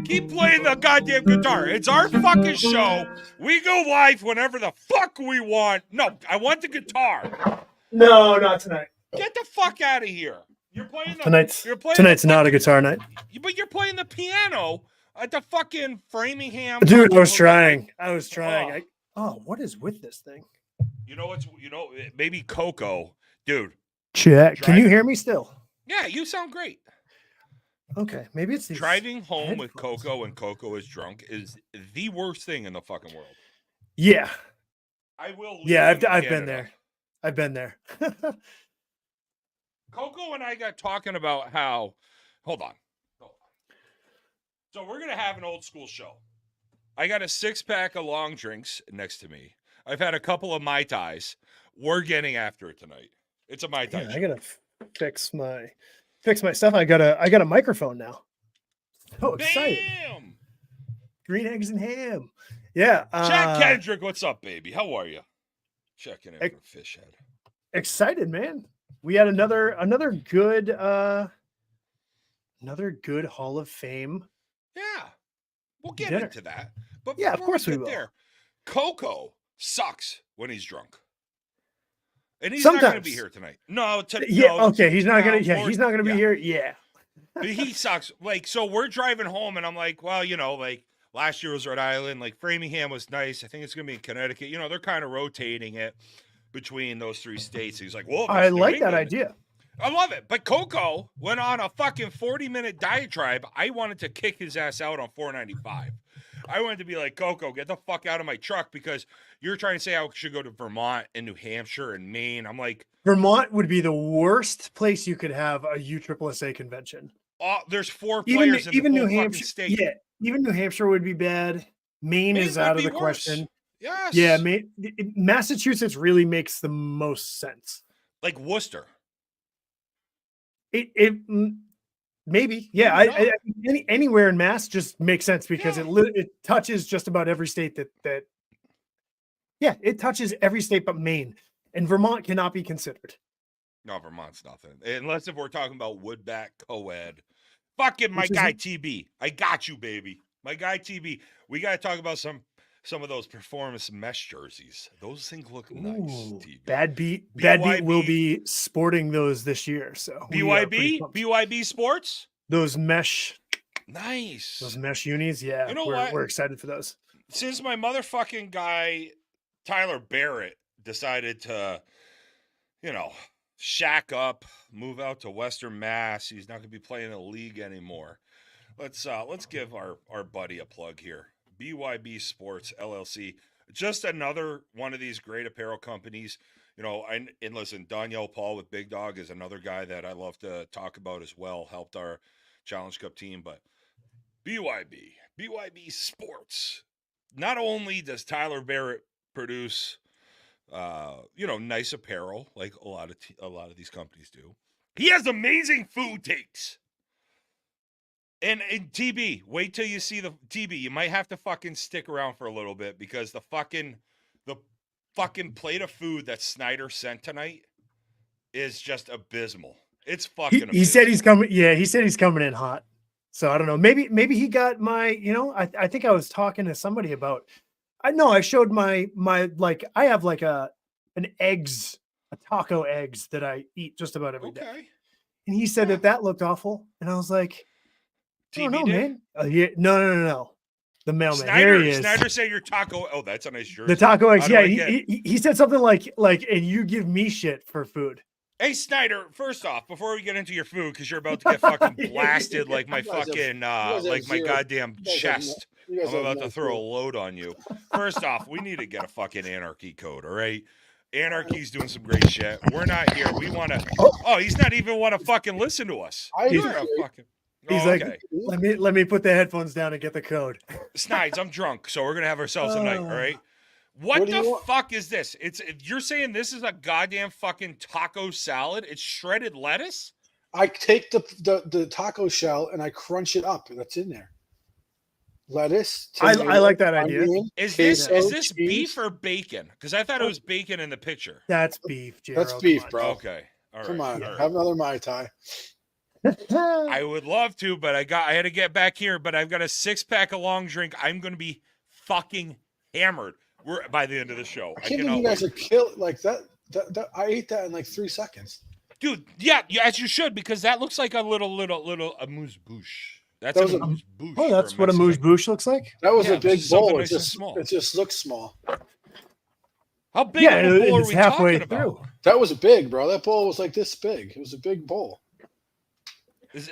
Keep playing the goddamn guitar. It's our fucking show. We go live whenever the fuck we want. No, I want the guitar. No, not tonight. Get the fuck out of here. You're playing Tonight's not a guitar night. But you're playing the piano at the fucking Framingham. Dude, I was trying. What is with this thing? Maybe Coco, dude. Check. Can you hear me still? Yeah, you sound great. Okay, maybe it's driving home with Coco and Coco is drunk is the worst thing in the fucking world. Yeah, I will. Yeah, I've been there. I've been there. Coco and I got talking about how. Hold on. So we're gonna have an old school show. I got a 6-pack of long drinks next to me. I've had a couple of Mai Tais. We're getting after it tonight. It's a Mai Tai. Yeah, I gotta fix my stuff. I got a microphone now. So excited! Bam! Green eggs and ham. Yeah. Jack Kendrick, what's up, baby? How are you? Checking in from Fishhead. Excited, man. We had another good Hall of Fame. Yeah, we'll get into that. But yeah, of course we will. There, Coco sucks when he's drunk. And he's not going to be here tonight. No, okay. He's not going to. Yeah, he's not going to be here. Yeah, he sucks. So we're driving home, and I'm like, well, last year was Rhode Island. Like Framingham was nice. I think it's going to be in Connecticut. They're kind of rotating it between those 3 states. He's like, well, I like that idea. I love it. But Coco went on a fucking 40-minute diatribe. I wanted to kick his ass out on 495. I wanted to be like, Coco, get the fuck out of my truck because you're trying to say I should go to Vermont and New Hampshire and Maine. I'm like, Vermont would be the worst place you could have a USSSA convention. There's 4 players in the New whole Hampshire state. Yeah, even New Hampshire would be bad. Maine is out of the question. Yes. Yeah, Massachusetts really makes the most sense. Like Worcester. It maybe, yeah. I anywhere in Mass just makes sense because it touches just about every state that. Yeah, it touches every state but Maine, and Vermont cannot be considered. No, Vermont's nothing unless if we're talking about Woodback co-ed. Fucking my guy TB, I got you, baby. My guy TB. We got to talk about some of those performance mesh jerseys. Those things look nice. TB. Bad Beat will be sporting those this year. So BYB Sports. Those mesh, nice. Those mesh unis. Yeah, we're excited for those. Since my motherfucking guy Tyler Barrett decided to, shack up, move out to Western Mass. He's not going to be playing in the league anymore. Let's give our buddy a plug here. BYB Sports LLC, just another one of these great apparel companies. And listen, Danielle Paul with Big Dog is another guy that I love to talk about as well. Helped our Challenge Cup team, but BYB Sports. Not only does Tyler Barrett produce, nice apparel like a lot of these companies do, he has amazing food takes. And TB, wait till you see the TB. You might have to fucking stick around for a little bit because the fucking plate of food that Snyder sent tonight is just abysmal. It's fucking abysmal. He said he's coming. Yeah, he said he's coming in hot. So I don't know. Maybe he got my. I think I was talking to somebody about. I showed my I have like a taco eggs that I eat just about every day. And he said that looked awful, and I was like. Oh, no, man. Yeah, no. The mailman. Here he is. Snyder said your taco. Oh, that's a nice jersey. The taco eggs. Yeah, he said something like, and you give me shit for food. Hey, Snyder, first off, before we get into your food, because you're about to get fucking blasted like my fucking, like my goddamn chest. I'm about to throw a load on you. First off, we need to get a fucking anarchy code, all right? Anarchy's doing some great shit. We're not here. We want to. Oh, he's not even want to fucking listen to us. He's like, let me put the headphones down and get the code. Snides, I'm drunk, so we're gonna have ourselves a night, all right? What the fuck is this? You're saying this is a goddamn fucking taco salad? It's shredded lettuce? I take the taco shell and I crunch it up, and that's in there. Lettuce. Tomato, I like that idea. Is this beef or bacon? Because I thought it was bacon in the picture. That's beef, Jero. That's beef, bro. Okay. All right. Come on, have another Mai Tai. I would love to, but I had to get back here. But I've got a 6-pack of long drink. I'm going to be fucking hammered. We're by the end of the show. I can't believe you guys are killed like that. I ate that in like 3 seconds. Dude, yeah, as you should, because that looks like a little amuse-bouche. That's That was an a- amuse-bouche. Oh, that's what a Mexican. mouche looks like. That was Yeah, a big just something bowl. nice and small. It just looked small. How big Yeah, of a bowl are it's we halfway talking through. about? That was big, bro. That bowl was like this big. It was a big bowl.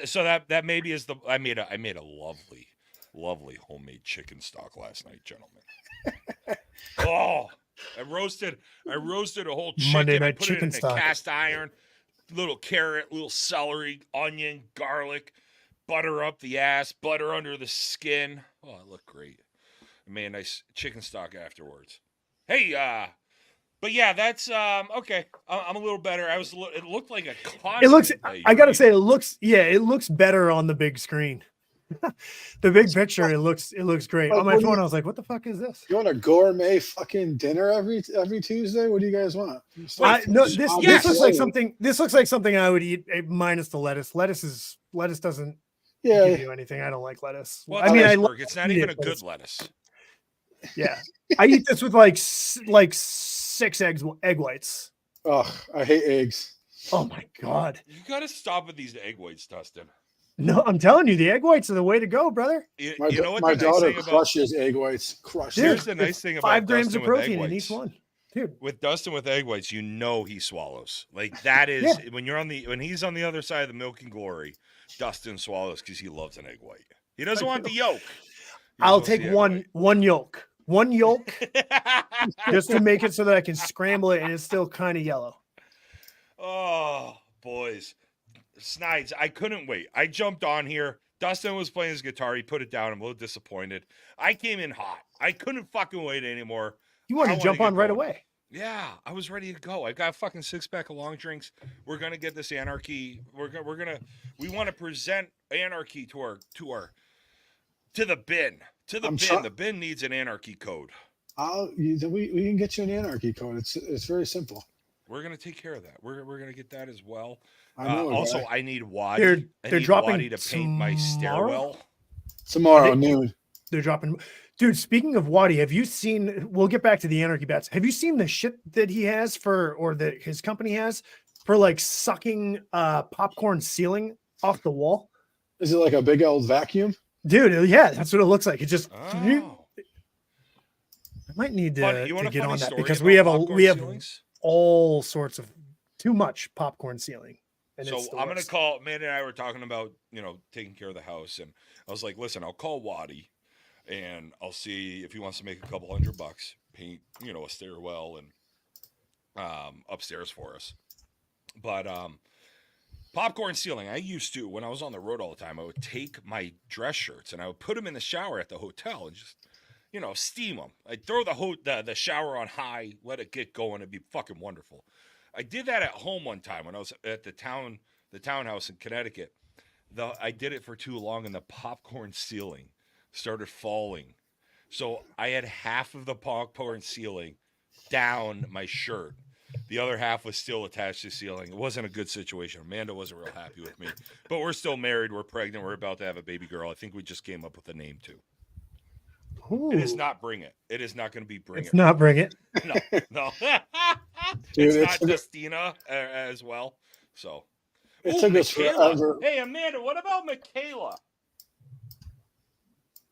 So that maybe is the I made a lovely homemade chicken stock last night, gentlemen. Oh, I roasted a whole chicken. Monday night I put chicken it in stock. a cast iron, little carrot, little celery, onion, garlic, butter up the ass, butter under the skin. Oh, it looked great. I made a nice chicken stock afterwards. Hey, but yeah, that's okay. I'm a little better. It looked like a constant. It looks. that I you gotta ate. say, it looks better on the big screen. The big picture, it looks great. Like, On my what do phone, you- I was like, "What the fuck is this?" You want a gourmet fucking dinner every Tuesday? What do you guys want? No, this yes. looks like something. This looks like something I would eat, minus the lettuce. Lettuce doesn't Yeah, give you anything. I don't like lettuce. Well, I mean, I iceberg. It's not eat even it, a but good it's- lettuce. yeah. I eat this with like 6 egg whites. ugh, I hate eggs. Oh my god! You gotta stop with these egg whites, Dustin. No, I'm telling you, the egg whites are the way to go, brother. You My, know what my the nice daughter thing about crushes egg whites. Crushes. Dude, here's the nice it's thing about 5 grams Dustin of with egg protein in whites. each one, dude. With Dustin with egg whites, you know he swallows. Like that is when he's on the other side of the milk and glory, Dustin swallows because he loves an egg white. He doesn't want the yolk. He I'll just wants take the egg one yolk white. just to make it so that I can scramble it and it's still kind of yellow. Oh, boys. Snides, I couldn't wait. I jumped on here. Dustin was playing his guitar. He put it down. I'm a little disappointed. I came in hot. I couldn't fucking wait anymore. You want I to wanna jump get on right going. away. Yeah, I was ready to go. I got a fucking 6-pack of long drinks. We're gonna get this anarchy. We want to present anarchy to the bin. The bin needs an anarchy code. We can get you an anarchy code. It's very simple. We're gonna take care of that. We're gonna get that as well. I know. Also, guy. I need Waddy. They're dropping Waddy to paint my stairwell. Tomorrow noon. They're dropping. Dude, speaking of Waddy, have you seen? We'll get back to the anarchy bats. Have you seen the shit that he has that his company has for like sucking popcorn ceiling off the wall? Is it like a big old vacuum? Dude, yeah, that's what it looks like. It just. Oh. I might need Funny, you to want a get funny on that story because about we have popcorn ceilings? all sorts of too much popcorn ceiling. And So it's the I'm gonna worst. call. Amanda and I were talking about taking care of the house, and I was like, listen, I'll call Waddy, and I'll see if he wants to make a couple $100, paint a stairwell and upstairs for us. But popcorn ceiling, I used to when I was on the road all the time. I would take my dress shirts and I would put them in the shower at the hotel and just steam them. I'd throw the shower on high, let it get going. It'd be fucking wonderful. I did that at home one time when I was at the townhouse in Connecticut. I did it for too long, and the popcorn ceiling started falling. So I had half of the popcorn ceiling down my shirt. The other half was still attached to the ceiling. It wasn't a good situation. Amanda wasn't real happy with me. But we're still married. We're pregnant. We're about to have a baby girl. I think we just came up with a name, too. It is Ooh, not Bring It. It is not going to be Bring it's It. not Bring It. No. Dude, it's not Justina as well. So. It Ooh, took us Michaela. forever. Hey, Amanda, what about Michaela?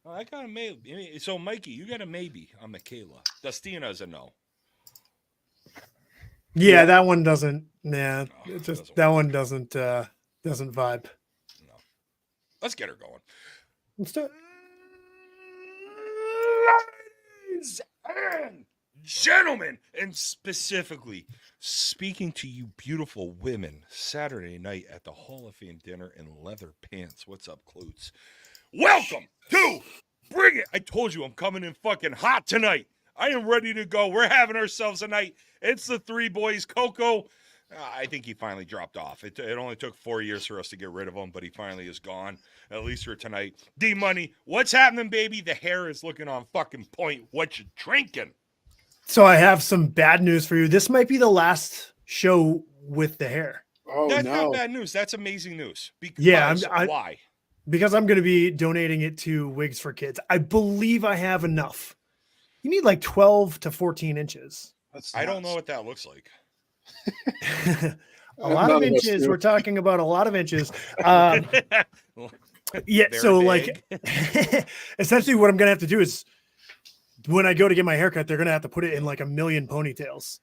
Oh, I got a maybe. So, Mikey, you got a maybe on Michaela. Justina's a no. Yeah, that one doesn't. Nah, No, it it just doesn't that work. one doesn't vibe. No. Let's get her going. Let's do it. Ladies and gentlemen, and specifically speaking to you beautiful women, Saturday night at the Hall of Fame dinner in leather pants. What's up, Klutz? Welcome to Bring It. I told you I'm coming in fucking hot tonight. I am ready to go. We're having ourselves a night. It's the three boys. Coco, I think he finally dropped off. It only took 4 years for us to get rid of him, but he finally is gone, at least for tonight. D-Money, what's happening, baby? The hair is looking on fucking point. What you drinking? So I have some bad news for you. This might be the last show with the hair. Oh That's not no. bad news. That's amazing news. Because Yeah, why? because I'm going to be donating it to Wigs for Kids. I believe I have enough. You need like 12 to 14 inches. That's I don't nuts. know what that looks like. A lot None of of us inches. do. We're talking about a lot of inches. Yeah. They're So big. like, essentially, what I'm gonna have to do is when I go to get my haircut, they're gonna have to put it in like a million ponytails,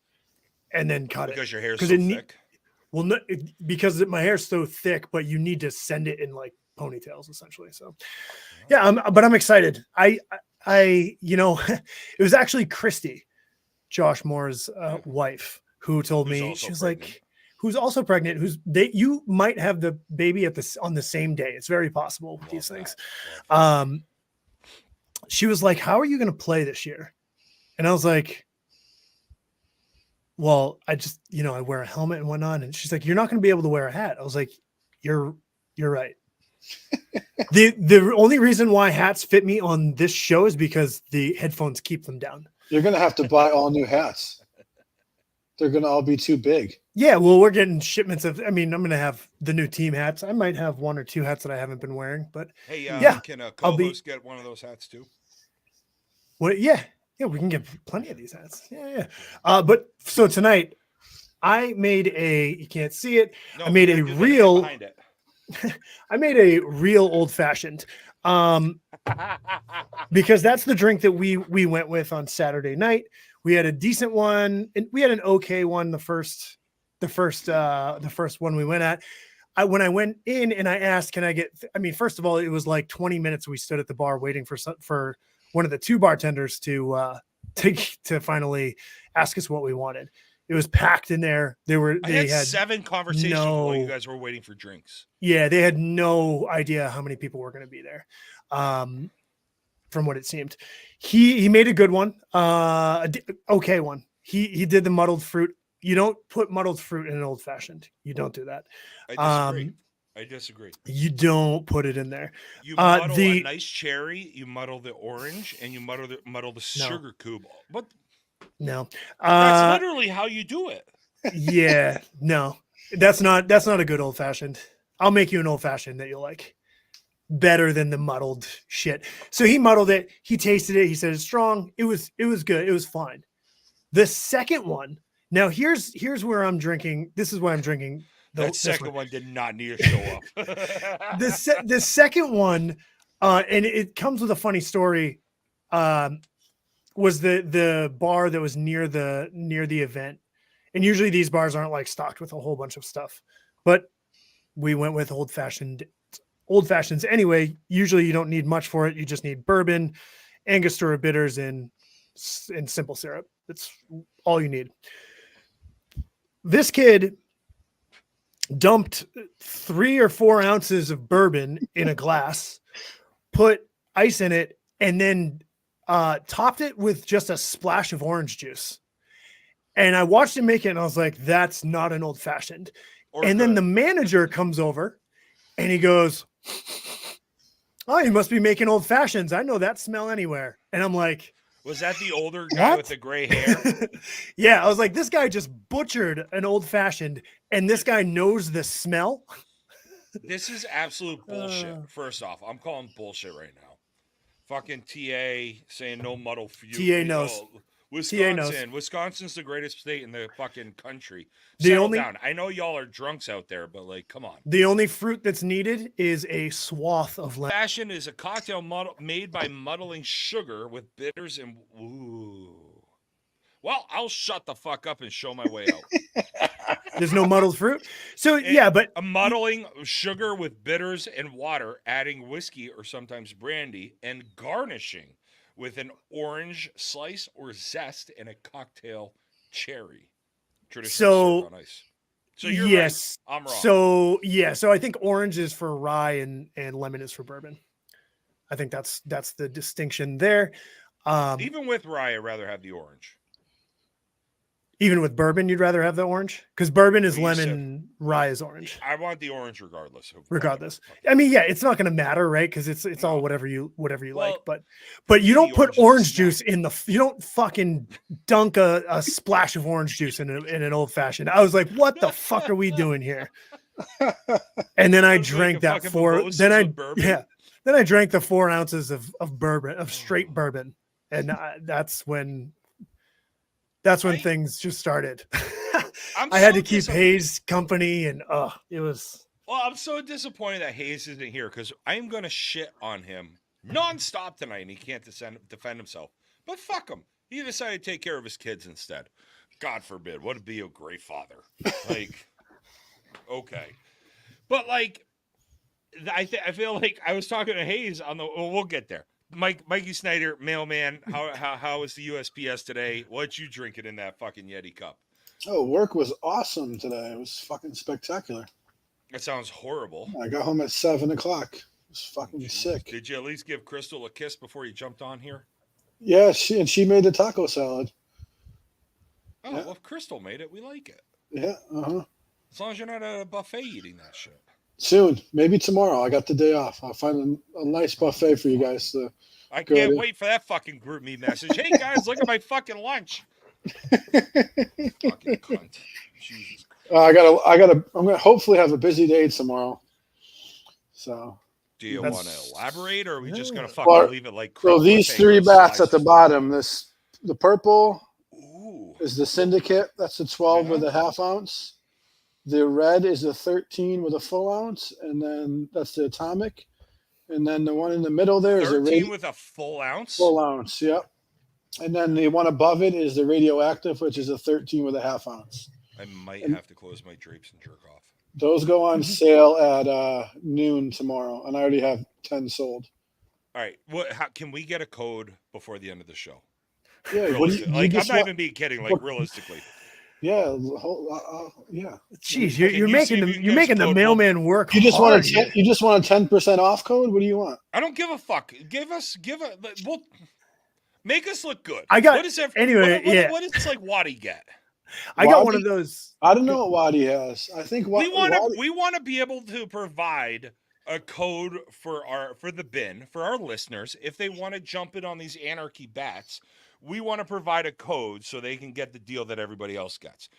and then cut Because it. your hair's 'Cause so it thick. Well, no, because my hair's so thick, but you need to send it in like ponytails, essentially. So, yeah, but I'm excited. It was actually Christy, Josh Moore's wife, who told Who's me, also she was pregnant. like, who's also pregnant, you might have the baby on the same day. It's very possible with these things. She was like, how are you going to play this year? And I was like, well, I just, I wear a helmet and whatnot. And she's like, you're not going to be able to wear a hat. I was like, you're right. The only reason why hats fit me on this show is because the headphones keep them down. You're gonna have to buy all new hats. They're gonna all be too big. Yeah, well, we're getting shipments of. I mean, I'm gonna have the new team hats. I might have one or two hats that I haven't been wearing, but Hey, yeah, can a I'll be- co-host get one of those hats too? what? Yeah, we can get plenty of these hats. Yeah. But so tonight, I made you can't see it. No, I made you a gotta do the hand real. behind it. I made a real old fashioned. Because that's the drink that we went with on Saturday night. We had a decent one, and we had an okay one the first one we went at. When I went in and I asked, can I get? I mean, first of all, it was like 20 minutes. We stood at the bar waiting for one of the two bartenders to finally ask us what we wanted. It was packed in there. They had 7 conversations while you guys were waiting for drinks. Yeah, they had no idea how many people were going to be there. From what it seemed, he made a good one, okay one. He did the muddled fruit. You don't put muddled fruit in an old fashioned. You don't do that. I disagree. You don't put it in there. You muddle a nice cherry, you muddle the orange, and you muddle the sugar cube. But no, that's literally how you do it. Yeah, no, that's not a good old fashioned. I'll make you an old fashioned that you'll like better than the muddled shit. So he muddled it. He tasted it. He said it's strong. It was good. It was fine. The second one. Now here's where I'm drinking. This is why I'm drinking. That second one did not need to show up. The second one, and it comes with a funny story. Was the bar that was near the event, and usually these bars aren't like stocked with a whole bunch of stuff, but we went with old fashions anyway. Usually you don't need much for it. You just need bourbon, Angostura bitters, and simple syrup. That's all you need. This kid dumped 3 or 4 ounces of bourbon in a glass, put ice in it, and then topped it with just a splash of orange juice. And I watched him make it, and I was like, that's not an old fashioned. And then the manager comes over and he goes, oh, you must be making old fashions. I know that smell anywhere. And I'm like, was that the older guy with the gray hair? Yeah, I was like, this guy just butchered an old fashioned, and this guy knows the smell. This is absolute bullshit. First off, I'm calling bullshit right now. Fucking TA saying no muddle for you. TA knows. Wisconsin's the greatest state in the fucking country. Down. I know y'all are drunks out there, but like, come on. The only fruit that's needed is a swath of lemon. Fashion is a cocktail made by muddling sugar with bitters and Well, I'll shut the fuck up and show my way out. There's no muddled fruit. So but a muddling sugar with bitters and water, adding whiskey or sometimes brandy, and garnishing with an orange slice or zest and a cocktail cherry. Traditionally served on ice. So you're right. I'm wrong. So I think orange is for rye and lemon is for bourbon. I think that's the distinction there. Even with rye, I'd rather have the orange. Even with bourbon, you'd rather have the orange? Because bourbon is Well, you said- lemon, rye is orange. I want the orange regardless. Of Regardless. whatever. I mean, yeah, it's not going to matter, right? Because it's all No. whatever you like. Well, But you me, don't the put orange is a orange snack. juice in the. You don't fucking dunk a splash of orange juice in an old fashioned. I was like, what the fuck are we doing here? And then I What, drank making that fucking four. mimosas Then I with bourbon? yeah. Then I drank the 4 ounces of bourbon, of straight bourbon, and that's when things just started. I had to keep Hayes company, and it was. Well, I'm so disappointed that Hayes isn't here because I'm going to shit on him nonstop tonight, and he can't defend himself. But fuck him. He decided to take care of his kids instead. God forbid. Would be a great father. Like, okay. But, like, I feel like I was talking to Hayes on the. Well, we'll get there. Mikey Snyder, mailman. How was the USPS today? What you drinking in that fucking Yeti cup? Oh, work was awesome today. It was fucking spectacular. That sounds horrible. I got home at 7 o'clock. It was fucking sick. Did you at least give Crystal a kiss before you jumped on here? Yeah, she made the taco salad. Oh, Yeah. well, if Crystal made it, we like it. Yeah, As long as you're not at a buffet eating that shit. Soon, maybe tomorrow. I got the day off. I'll find a nice buffet for you guys to. I Go can't ahead. wait for that fucking group me message. Hey guys, look at my fucking lunch. Fucking cunt. Jesus. I'm gonna hopefully have a busy day tomorrow. So. Do you want to elaborate, or are we just gonna Yeah. fucking Well, leave it like? So these 3 bats at the slices? bottom. The purple Ooh. is the syndicate. That's the 12 with a half ounce. The red is the 13 with a full ounce, and then that's the atomic. And then the one in the middle there is 13 with a full ounce. full ounce. Yep. And then the one above it is the radioactive, which is a 13 with a half ounce. I might have to close my drapes and jerk off. Those go on sale at noon tomorrow, and I already have 10 sold. All right. How can we get a code before the end of the show? Yeah, what do Realistic- like I'm just not want- even being kidding. Like realistically. Yeah, yeah. Jeez, Can you're you see making if you the can you're get us making the code? mailman work. You just hard want here. you just want a 10% off code? What do you want? I don't give a fuck. We'll make us look good. I got- what is anyway, yeah. What does like Waddy get? I got one Wadi? of those. I don't know what Wadi has. I think We want to be able to provide a code for the bin for our listeners if they want to jump in on these anarchy bats. We want to provide a code so they can get the deal that everybody else gets.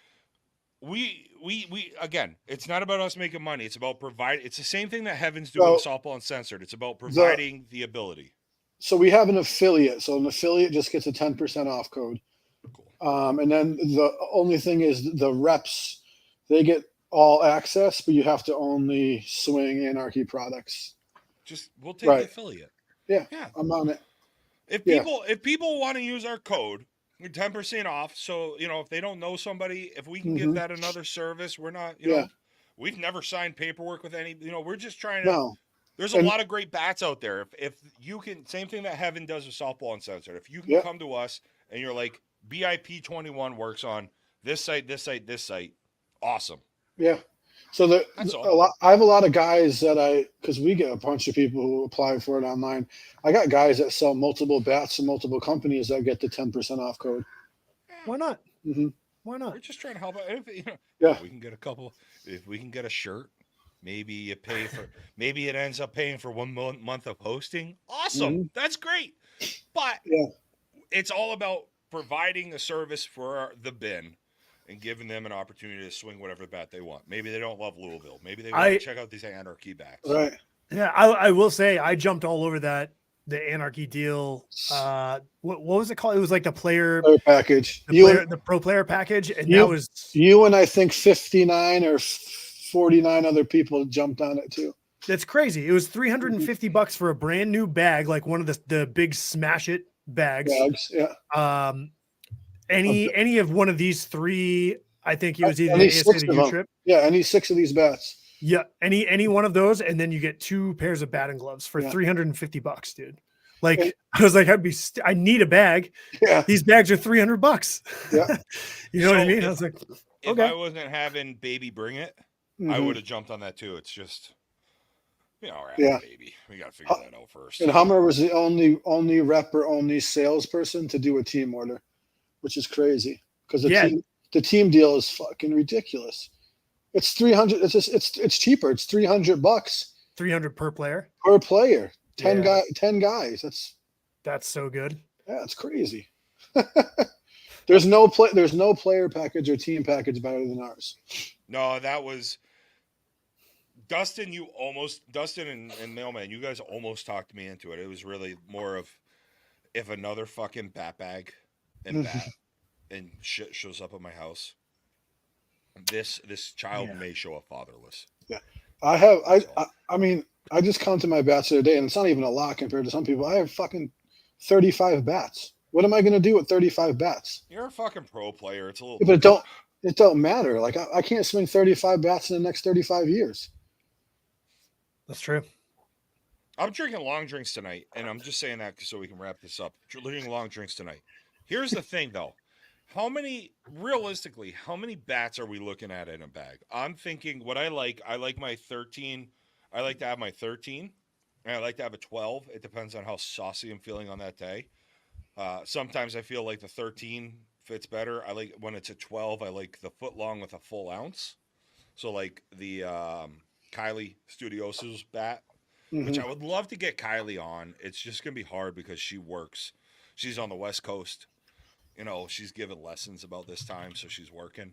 We again, it's not about us making money. It's about provide. It's the same thing that Heaven's doing with Softball Uncensored. It's about providing the ability. So we have an affiliate. So an affiliate just gets a 10% off code. Cool. And then the only thing is the reps, they get all access, but you have to only swing anarchy products. We'll take Right. the affiliate. Yeah. Yeah. I'm on it. If Yeah. people want to use our code, we're 10% off. So, if they don't know somebody, if we can give Mhm. that another service, we're not, Yeah. we've never signed paperwork with any, we're just trying to, No. there's a And- lot of great bats out there. If you can, same thing that Heaven does with Softball Uncensored. If you can Yeah. come to us and you're like, BIP 21 works on this site, awesome. Yeah. So That's all. I have a lot of guys because we get a bunch of people who apply for it online. I got guys that sell multiple bats to multiple companies that get the 10% off code. Why not? Mm-hmm. Why We're not? just trying to help out. Yeah. We can get a couple. If we can get a shirt, maybe you pay for. Maybe it ends up paying for 1 month of hosting. Awesome, Mhm. that's great. But Yeah. it's all about providing a service for the bin and giving them an opportunity to swing whatever bat they want. Maybe they don't love Louisville. Maybe they want to check out these anarchy bats. Right. Yeah, I will say I jumped all over the anarchy deal. What was it called? It was like the player Package. the pro player package, and that was You and I think 59 or 49 other people jumped on it too. that's crazy. It was $350 for a brand new bag, like one of the big smash it bags. Yeah. Any of one of these 3, I think it was either Any the 6 ASA of to U them. trip. Yeah, any 6 of these bats. Yeah, any one of those, and then you get 2 pairs of batting gloves for Yeah. $350, dude. Like And- I was like, I need a bag. Yeah. These bags are $300. Yeah. You know what I So mean? if- I was like, If okay. I wasn't having Baby Bring It, I Mhm. would have jumped on that too. It's just, we're having Yeah. Baby. We got to figure that out first. And Hummer was the only rep or only salesperson to do a team order, which is crazy because Yeah. The team deal is fucking ridiculous. It's 300. It's cheaper. It's $300 $300 per player. per player. 10 Yeah. 10 guys. That's so good. Yeah, it's crazy. There's no player package or team package better than ours. No, that was Dustin. Dustin and Mailman, you guys almost talked me into it. It was really more of if another fucking bat bag and bat and shit shows up at my house, this child may show up fatherless. Yeah, I mean, I just counted my bats the other day, and it's not even a lot compared to some people. I have fucking 35 bats. What am I going to do with 35 bats? You're a fucking pro player. It's a little, Yeah, but it don't matter. Like I can't swing 35 bats in the next 35 years. That's true. I'm drinking long drinks tonight, and I'm just saying that so we can wrap this up. Drinking long drinks tonight. Here's the thing, though. Realistically, how many bats are we looking at in a bag? I'm thinking what I like my 13. I like to have my 13, and I like to have a 12. It depends on how saucy I'm feeling on that day. Sometimes I feel like the 13 fits better. I like when it's a 12, I like the foot long with a full ounce. So like the Kylie Studiosos bat, which I would love to get Kylie on. It's just going to be hard because she works. She's on the West Coast. You know, she's given lessons about this time, so she's working.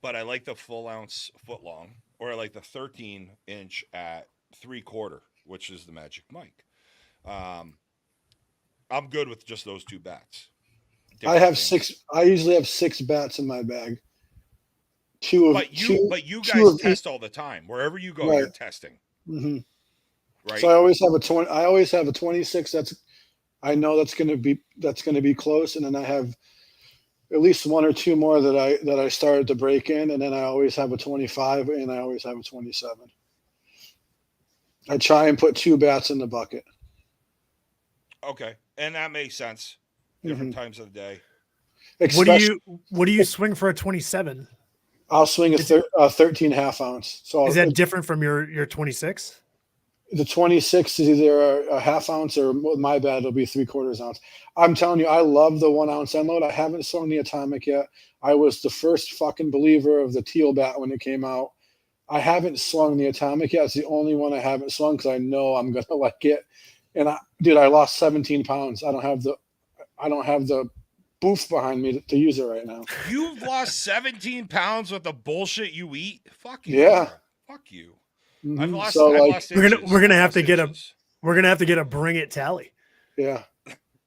But I like the full ounce foot long, or I like the 13-inch at 3/4, which is the Magic Mike. I'm good with just those two bats. I have six. I usually have 6 bats in my bag. But you guys test all the time. Wherever you go, you're testing. Mm-hmm. Right. So I always have a 20. I always have a 26. I know that's going to be close, and then I have at least 1 or 2 more that I started to break in, and then I always have a 25, and I always have a 27. I try and put 2 bats in the bucket. Okay, and that makes sense. Different times of the day. What do you swing for a 27? I'll swing a 13 half ounce. So is that different from your 26? The 26 is either a half ounce or my bad, it'll be 3/4 ounce. I'm telling you, I love the 1 ounce end load. I haven't swung the Atomic yet. I was the first fucking believer of the teal bat when it came out. I haven't swung the Atomic yet. It's the only one I haven't swung because I know I'm gonna like it. And I lost 17 pounds. I don't have the boof behind me to use it right now. You've lost 17 pounds with the bullshit you eat? Fuck you. Yeah. Fuck you. Mm-hmm. I've lost we're gonna have to get a bring it tally. Yeah.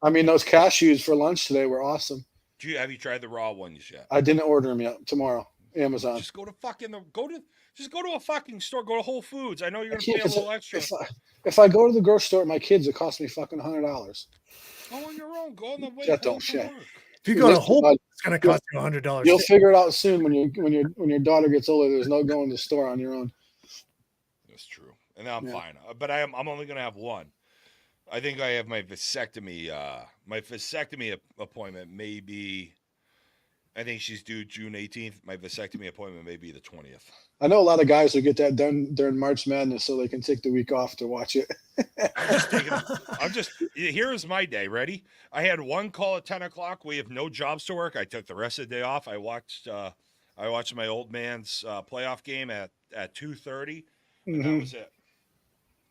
I mean, those cashews for lunch today were awesome. Have you tried the raw ones yet? I didn't order them yet. Tomorrow, Amazon. Just go to a fucking store. Go to Whole Foods. I know you're gonna pay a little extra. If I go to the grocery store with my kids, it costs me fucking $100. Go on your own. Go on the way. That don't shit. If you go to Whole Foods, it's gonna cost you $100. You'll figure it out soon when your daughter gets older. There's no going to the store on your own. That's true, and I'm fine. But I'm only gonna have one. I think I have my vasectomy. My vasectomy appointment may be. I think she's due June 18th. My vasectomy appointment may be the 20th. I know a lot of guys who get that done during March Madness so they can take the week off to watch it. Here's my day. Ready? I had one call at 10 o'clock. We have no jobs to work. I took the rest of the day off. I watched my old man's playoff game at 2:30. And that was it.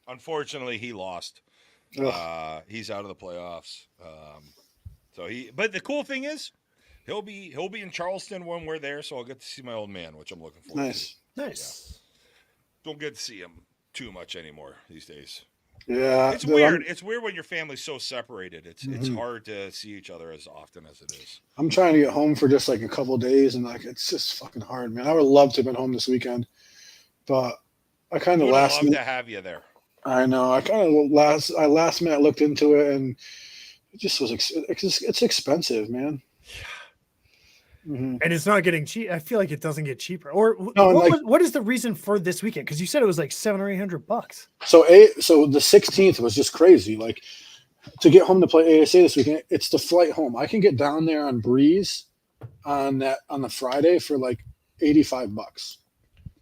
Unfortunately, he lost. He's out of the playoffs. But the cool thing is, he'll be in Charleston when we're there, so I'll get to see my old man, which I'm looking forward to. Nice. Yeah. Don't get to see him too much anymore these days. Yeah, it's weird. It's weird when your family's so separated. It's hard to see each other as often as it is. I'm trying to get home for just like a couple of days, and like it's just fucking hard, man. I would love to have been home this weekend, but I kind of last minute to have you there. I know. I kind of last minute looked into it, and it just was it's expensive, man. And it's not getting cheap. I feel like it doesn't get cheaper. Or no, what is the reason for this weekend? Because you said it was like $700 or $800. So the 16th was just crazy. Like to get home to play ASA this weekend, it's the flight home. I can get down there on Breeze on the Friday for like $85.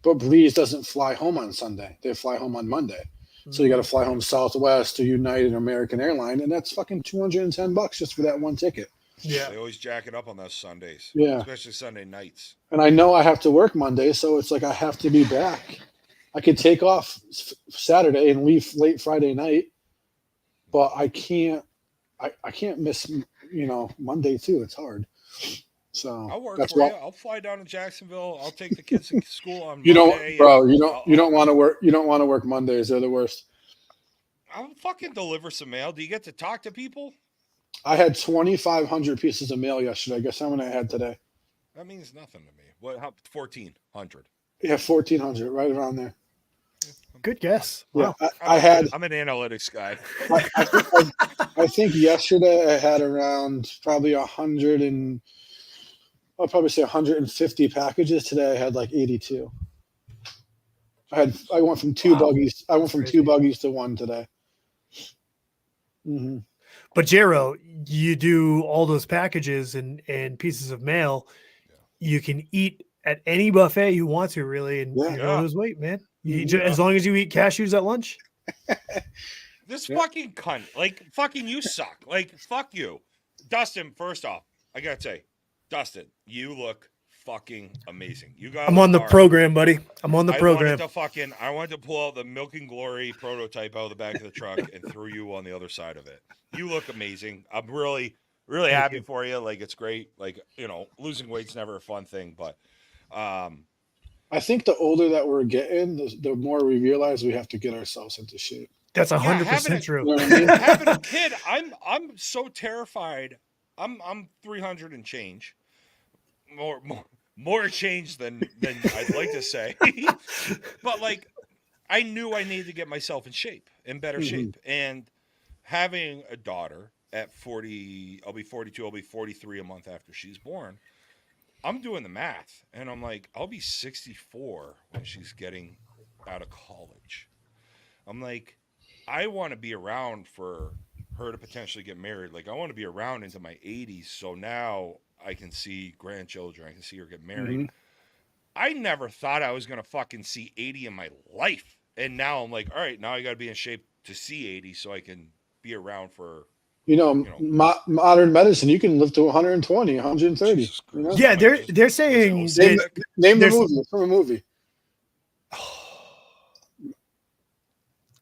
But Breeze doesn't fly home on Sunday. They fly home on Monday. So you got to fly home Southwest or United or American Airlines, and that's fucking $210 just for that one ticket. Yeah. They always jack it up on those Sundays. Yeah. Especially Sunday nights. And I know I have to work Monday, so it's like I have to be back. I could take off Saturday and leave late Friday night, but I can't. I can't miss Monday too. It's hard. So I'll work that's for you. why I'll fly down to Jacksonville. I'll take the kids to school on you Monday. don't, bro. You I'll don't want to work. You don't want to work Mondays. They're the worst. I'll fucking deliver some mail. Do you get to talk to people? I had 2,500 pieces of mail yesterday. Guess how many I had today? That means nothing to me. What? How? 1,400. Yeah, 1,400, right around there. Good guess. Yeah, Wow. I'm an analytics guy. I think yesterday I had around probably 100 and I'll probably say 150 packages. Today I had like 82. I went from two Wow. buggies. I went from Crazy. 2 buggies to 1 today. Mm-hmm. But Jero, you do all those packages and pieces of mail. You can eat at any buffet you want to, really, and you don't lose weight, man. As long as you eat cashews at lunch. This fucking cunt, like, fucking you suck. Like, fuck you. Dustin, first off, I gotta say, Dustin, you look fucking amazing. You got. I'm on the program, buddy. I'm on the program. I wanted to pull out the Milk and Glory prototype out of the back of the truck and throw you on the other side of it. You look amazing. I'm really, really happy for you. Like, it's great. Like, losing weight's never a fun thing, but I think the older that we're getting, the more we realize we have to get ourselves into shape. That's 100% true. You know what I mean? having a kid, I'm so terrified. I'm 300 and change. More change than I'd like to say. But like, I knew I needed to get myself in better shape. And having a daughter at 40, I'll be 42, I'll be 43 a month after she's born. I'm doing the math, and I'm like, I'll be 64 when she's getting out of college. I'm like, I want to be around for her to potentially get married. Like, I want to be around into my 80s, so now I can see grandchildren. I can see her get married. I never thought I was going to fucking see 80 in my life. And now I'm like, all right, now I got to be in shape to see 80 so I can be around for... modern medicine, you can live to 120, 130. Yeah, they're saying... Name the movie. It's from a movie.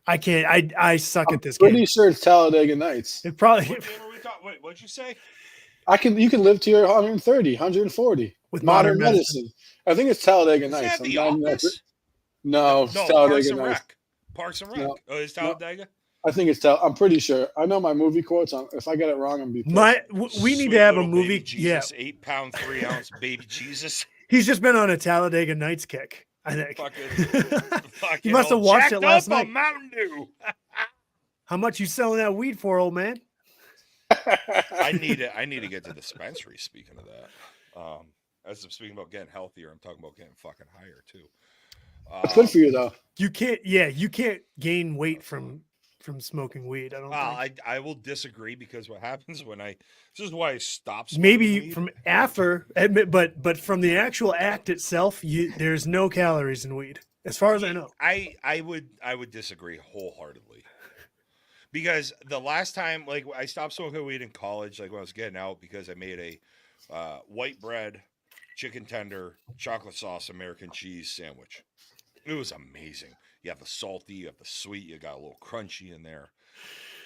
I can't. I suck at this Pretty game. sure it's Talladega Nights. It probably... Wait, what'd you say? You can live to your 130, 140 with modern medicine. I think it's Talladega Is Nights. that The Office? No, it's Talladega Nights. Parks and Rec. No, Oh, it's Talladega? I think it's I'm pretty sure. I know my movie quotes. If I get it wrong, I'm be pissed. We need to have a movie. Jesus, 8 pound, 3 ounce baby Jesus. He's just been on a Talladega Nights kick, I think. Fucking you must have watched it last night. Mountain Dew. How much you selling that weed for, old man? I need to get to the dispensary. Speaking of that, as I'm speaking about getting healthier, I'm talking about getting fucking higher too. Good for you though. You can't gain weight from smoking weed. I don't think. I will disagree, because what happens when this is why I stopped smoking maybe weed. from after, but from the actual act itself, there's no calories in weed, as far as I know. I would disagree wholeheartedly, because the last time, like, I stopped smoking weed in college, like when I was getting out, because I made a white bread, chicken tender, chocolate sauce, American cheese sandwich. It was amazing. You have the salty, you have the sweet, you got a little crunchy in there.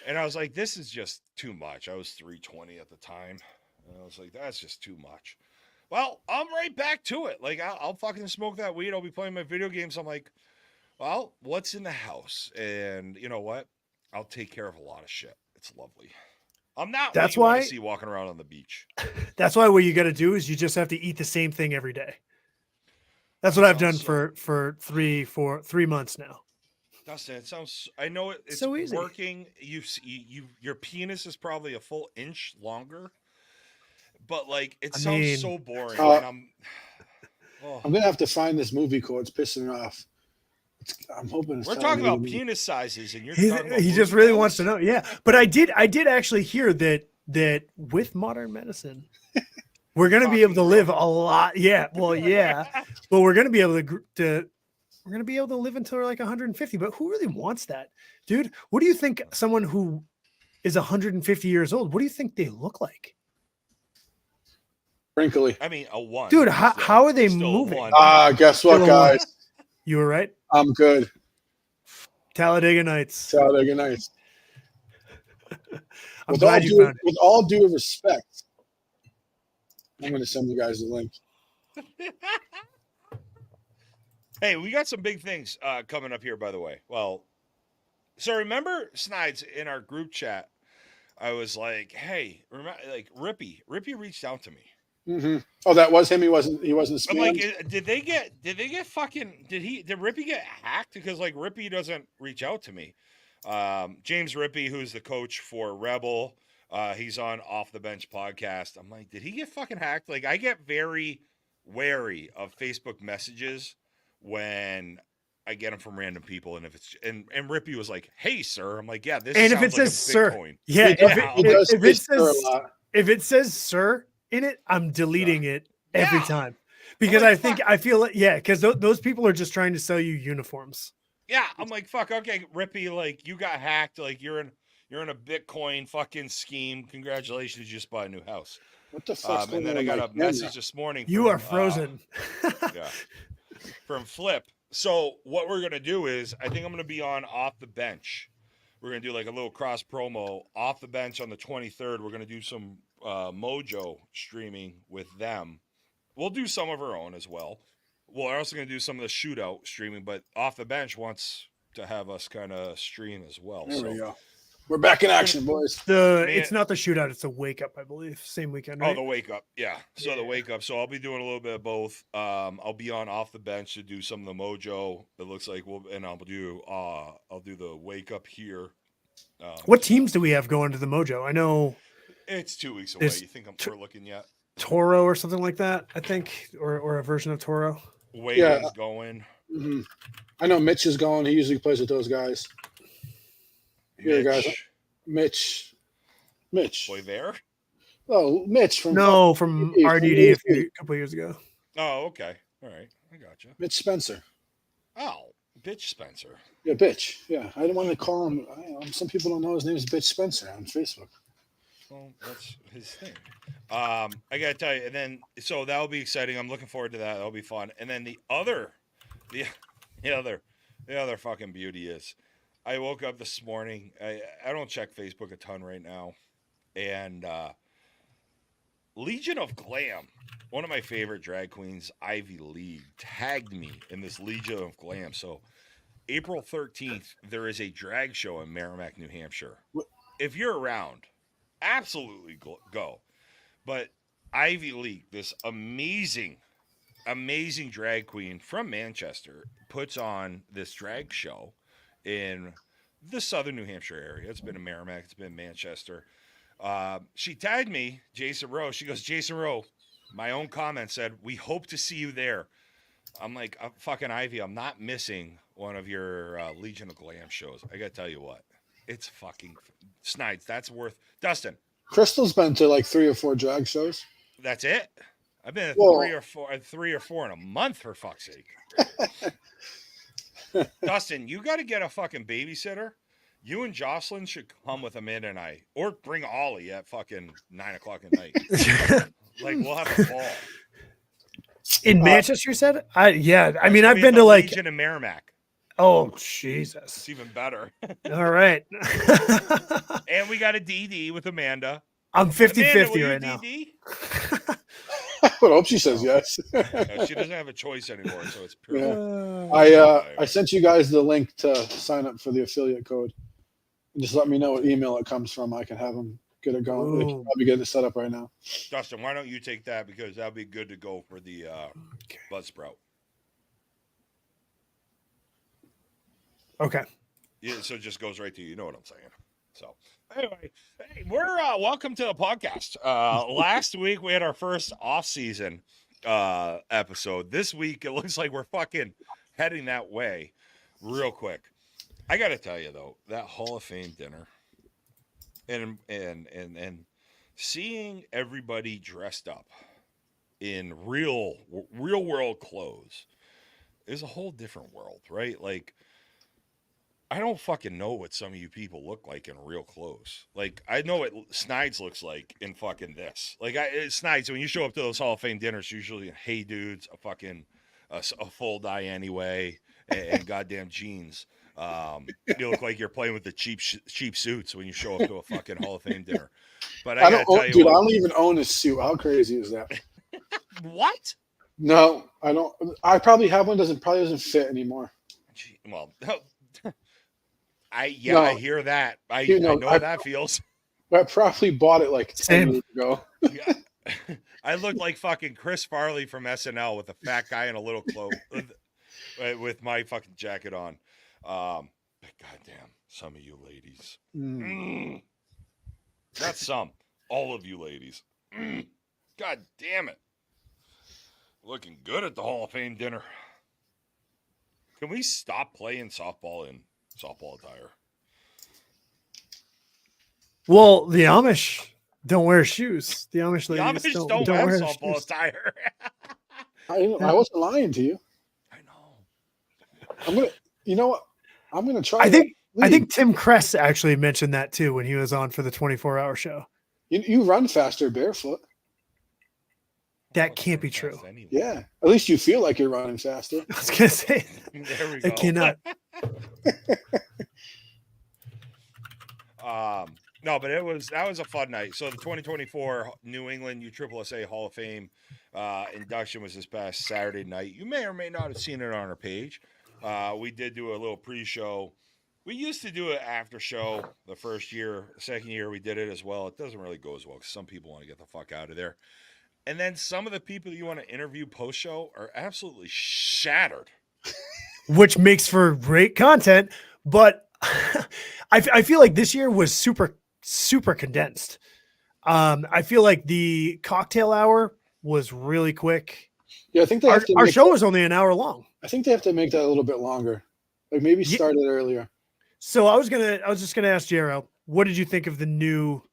And I was like, this is just too much. I was 320 at the time. And I was like, that's just too much. Well, I'm right back to it. Like, I'll fucking smoke that weed. I'll be playing my video games. I'm like, well, what's in the house? And you know what? I'll take care of a lot of shit. It's lovely. I'm not That's what you why want to see walking around on the beach. That's why what you got to do is you just have to eat the same thing every day. That's what I've done for 3 months now. Dustin, it sounds. I know it's so easy. Working. Your penis is probably a full inch longer, but like it sounds so boring. And I'm gonna have to find this movie quote. It's pissing me off. I'm hoping we're talking about penis sizes, and you're talking about he just really wants to know. Yeah, but I did actually hear that with modern medicine, we're going to be able to live a lot. Yeah. Well, yeah, but we're going to be able to live until we're like 150. But who really wants that, dude? What do you think someone who is 150 years old, what do you think they look like? Wrinkly. I mean, a 1. Dude, but still, how are they it's still a moving? 1. Guess what, Still a guys? You were right. I'm good. Talladega Nights. Talladega Nights. I'm glad you found it. With all due respect, I'm going to send you guys the link. Hey, we got some big things coming up here, by the way. Well, so remember, Snides, in our group chat, I was like, "Hey, remember, like Rippy reached out to me." Mm-hmm. Oh, that was him. He wasn't spammed? I'm like, did Rippy get hacked? Because like Rippy doesn't reach out to me. James Rippy, who's the coach for Rebel, he's on Off the Bench podcast. I'm like, did he get fucking hacked? Like, I get very wary of Facebook messages when I get them from random people, and if it's and Rippy was like, "Hey, sir," I'm like, "Yeah, this." And if sounds it says like a "sir," Bitcoin. yeah, If if it says "sir" in it, I'm deleting it every Yeah. time because like, I feel like because those people are just trying to sell you uniforms. Yeah, I'm like, fuck, okay, Rippy, like you got hacked, like you're in a Bitcoin fucking scheme. Congratulations, you just bought a new house. What the fuck's going and then on I got with a my message camera? this morning. You are frozen. Yeah, from Flip. So what we're gonna do is, I think I'm gonna be on Off the Bench. We're gonna do like a little cross promo Off the Bench on the 23rd. We're gonna do some Mojo streaming with them. We'll do some of our own as well. We're also going to do some of the shootout streaming, but Off the Bench wants to have us kind of stream as well. There so we go. We're back in action, boys. It's not the shootout; it's a wake up, I believe. Same weekend, right? Oh, the wake up, yeah. So the wake up. So I'll be doing a little bit of both. I'll be on Off the Bench to do some of the Mojo. It looks like I'll do the wake up here. What teams do we have going to the Mojo? I know it's 2 weeks away. You think we're looking yet? Toro or something like that, I think, or a version of Toro. Wagon's going. Mm-hmm. I know Mitch is going. He usually plays with those guys. Here, guys. Mitch. Boy there? Oh, Mitch from RDD a couple years ago. Oh, okay. All right. I gotcha. Mitch Spencer. Oh, bitch Spencer. Yeah, bitch. Yeah, I didn't want to call him. Some people don't know his name is Bitch Spencer on Facebook. Well, that's his thing. I gotta tell you, and then so that'll be exciting. I'm looking forward to that. That'll be fun. And then the other fucking beauty is, I woke up this morning. I don't check Facebook a ton right now, and Legion of Glam, one of my favorite drag queens, Ivy League, tagged me in this Legion of Glam. So April 13th, there is a drag show in Merrimack, New Hampshire. If you're around, absolutely go. But Ivy League, this amazing drag queen from Manchester, puts on this drag show in the southern New Hampshire area. It's been in Merrimack, it's been in Manchester. She tagged me, Jason Rowe. She goes, Jason Rowe, my own comment said, "We hope to see you there." I'm like, fucking Ivy, I'm not missing one of your Legion of Glam shows. I gotta tell you what, it's fucking Snides. That's worth. Dustin, Crystal's been to like 3 or 4 drag shows. that's it. I've been at 3 or 4 in a month, for fuck's sake. Dustin, you got to get a fucking babysitter. You and Jocelyn should come with Amanda and I, or bring Ollie at fucking 9:00 at night. Like, we'll have a ball. In Manchester, you said? I mean, I've be been at to the like Legion in Merrimack. Oh, Jesus. It's even better. All right. And we got a DD with Amanda. I'm 50-50 Amanda, right now. DD? I hope she says yes. No, she doesn't have a choice anymore, so it's pure. I sent you guys the link to sign up for the affiliate code. Just let me know what email it comes from. I can have them get it going. They can probably get it set up right now. Dustin, why don't you take that, because that'll be good to go for the Buzzsprout. Okay. Yeah, so it just goes right to you. You know what I'm saying. So anyway, hey, we're welcome to the podcast. Last week we had our first off-season episode. This week it looks like we're fucking heading that way real quick. I gotta tell you though, that Hall of Fame dinner and seeing everybody dressed up in real world clothes is a whole different world, right? Like, I don't fucking know what some of you people look like in real clothes. Like, I know what Snides looks like in fucking this. Like, Snides, when you show up to those Hall of Fame dinners, usually, hey, dudes, a fucking a full die anyway, and goddamn jeans. You look like you're playing with the cheap suits when you show up to a fucking Hall of Fame dinner. But I gotta tell you dude, I what. don't even own a suit. How crazy is that? What? No, I don't. I probably have one. Probably doesn't fit anymore. Gee, well, I No, hear that. I dude, know how that feels. I probably bought it like 10 Same. years ago. Yeah. I look like fucking Chris Farley from SNL with a fat guy in a little cloak with my fucking jacket on. But goddamn, some of you ladies. Not some, all of you ladies. God damn it. Looking good at the Hall of Fame dinner. Can we stop playing softball in softball attire? Well, the Amish don't wear shoes. The Amish The ladies Amish don't have wear softball shoes. attire. I wasn't lying to you. I know. You know what? I'm gonna try. I think Tim Kress actually mentioned that too when he was on for the 24-hour show. You run faster barefoot. That can't be true. Anyway. Yeah, at least you feel like you're running faster. I was gonna say There we go. I cannot. No, but that was a fun night. So the 2024 New England USSSA Hall of Fame induction was this past Saturday night. You may or may not have seen it on our page. We did do a little pre-show. We used to do an after show the first year. The second year we did it as well. It doesn't really go as well because some people want to get the fuck out of there. And then some of the people you want to interview post-show are absolutely shattered. Which makes for great content, but I feel like this year was super condensed. I feel like the cocktail hour was really quick. Yeah, I think our show was only an hour long. I think they have to make that a little bit longer. Like maybe start it earlier. So I was just gonna ask Jero, what did you think of the new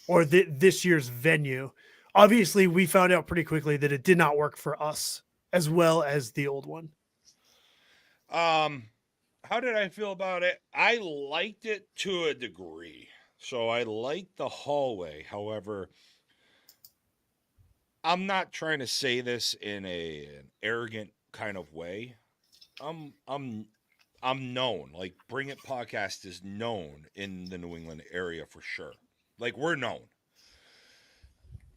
or this year's venue? Obviously, we found out pretty quickly that it did not work for us as well as the old one. How did I feel about it? I liked it to a degree. So I liked the hallway. However, I'm not trying to say this in an arrogant kind of way. I'm known. Like Bring It Podcast is known in the New England area for sure. Like we're known.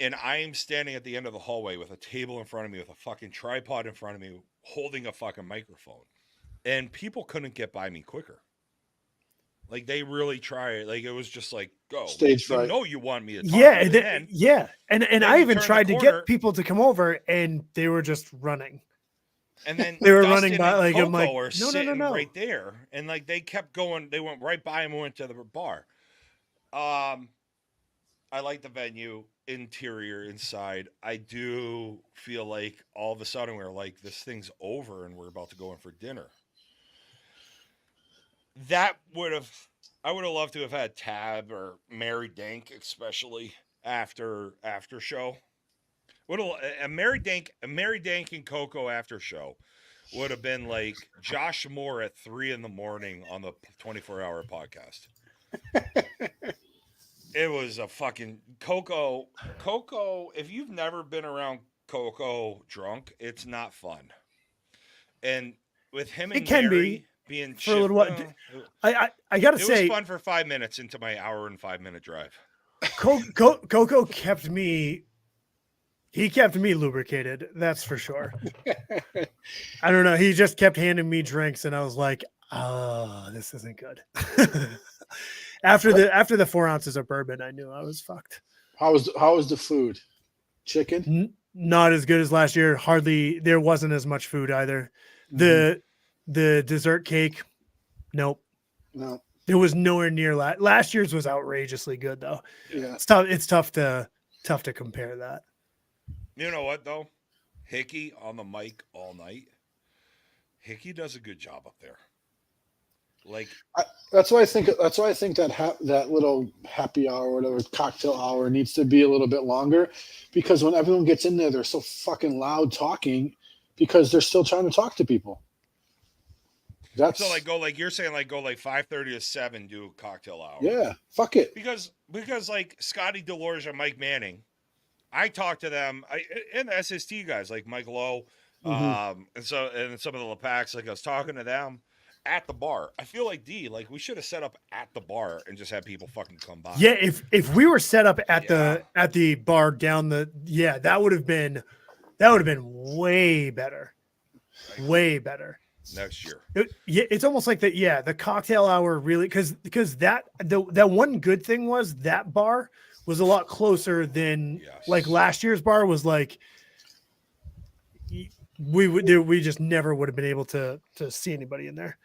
And I'm standing at the end of the hallway with a table in front of me with a fucking tripod in front of me holding a fucking microphone. And people couldn't get by me quicker. Like they really tried. Like it was just like, go. Stage fright. No, you want me to talk. Yeah. And I even tried to get people to come over and they were just running. And then they were Dustin running by like Coco I'm like are no. right there. And like they kept going, they went right by him and went to the bar. I like the venue, interior, inside. I do feel like all of a sudden we're like, this thing's over and we're about to go in for dinner. I would have loved to have had Tab or Mary Dank, especially after show. A Mary Dank and Coco after show would have been like Josh Moore at 3 a.m. on the 24-hour podcast. It was a fucking Coco. If you've never been around Coco drunk, it's not fun. And with him and it can Mary be being for a little while. I gotta say, it was fun for 5 minutes into my hour and 5-minute drive. Coco kept me. He kept me lubricated. That's for sure. I don't know. He just kept handing me drinks, and I was like, "Oh, this isn't good." After the 4 ounces of bourbon, I knew I was fucked. How was the food? Chicken? Not as good as last year. Hardly. There wasn't as much food either. The dessert cake, nope. No. It was nowhere near last year's was outrageously good though. Yeah. It's tough to compare that. You know what though? Hickey on the mic all night. Hickey does a good job up there. Like that's why I think that little happy hour or whatever cocktail hour needs to be a little bit longer, because when everyone gets in there, they're so fucking loud talking because they're still trying to talk to people. That's So like you're saying like go like 5:30 to 7, do a cocktail hour. yeah. Fuck it. Because like Scotty Delorge and Mike Manning, I talked to them, and the SST guys like Mike Lowe, Mhm. and some of the LePacs. Like I was talking to them at the bar. I feel like we should have set up at the bar and just had people fucking come by. Yeah, if we were set up at Yeah. the bar down that would have been way better. Way better. Next year. It's almost like that. Yeah, the cocktail hour really because that one good thing was that bar was a lot closer than like last year's bar was like. We just never would have been able to see anybody in there.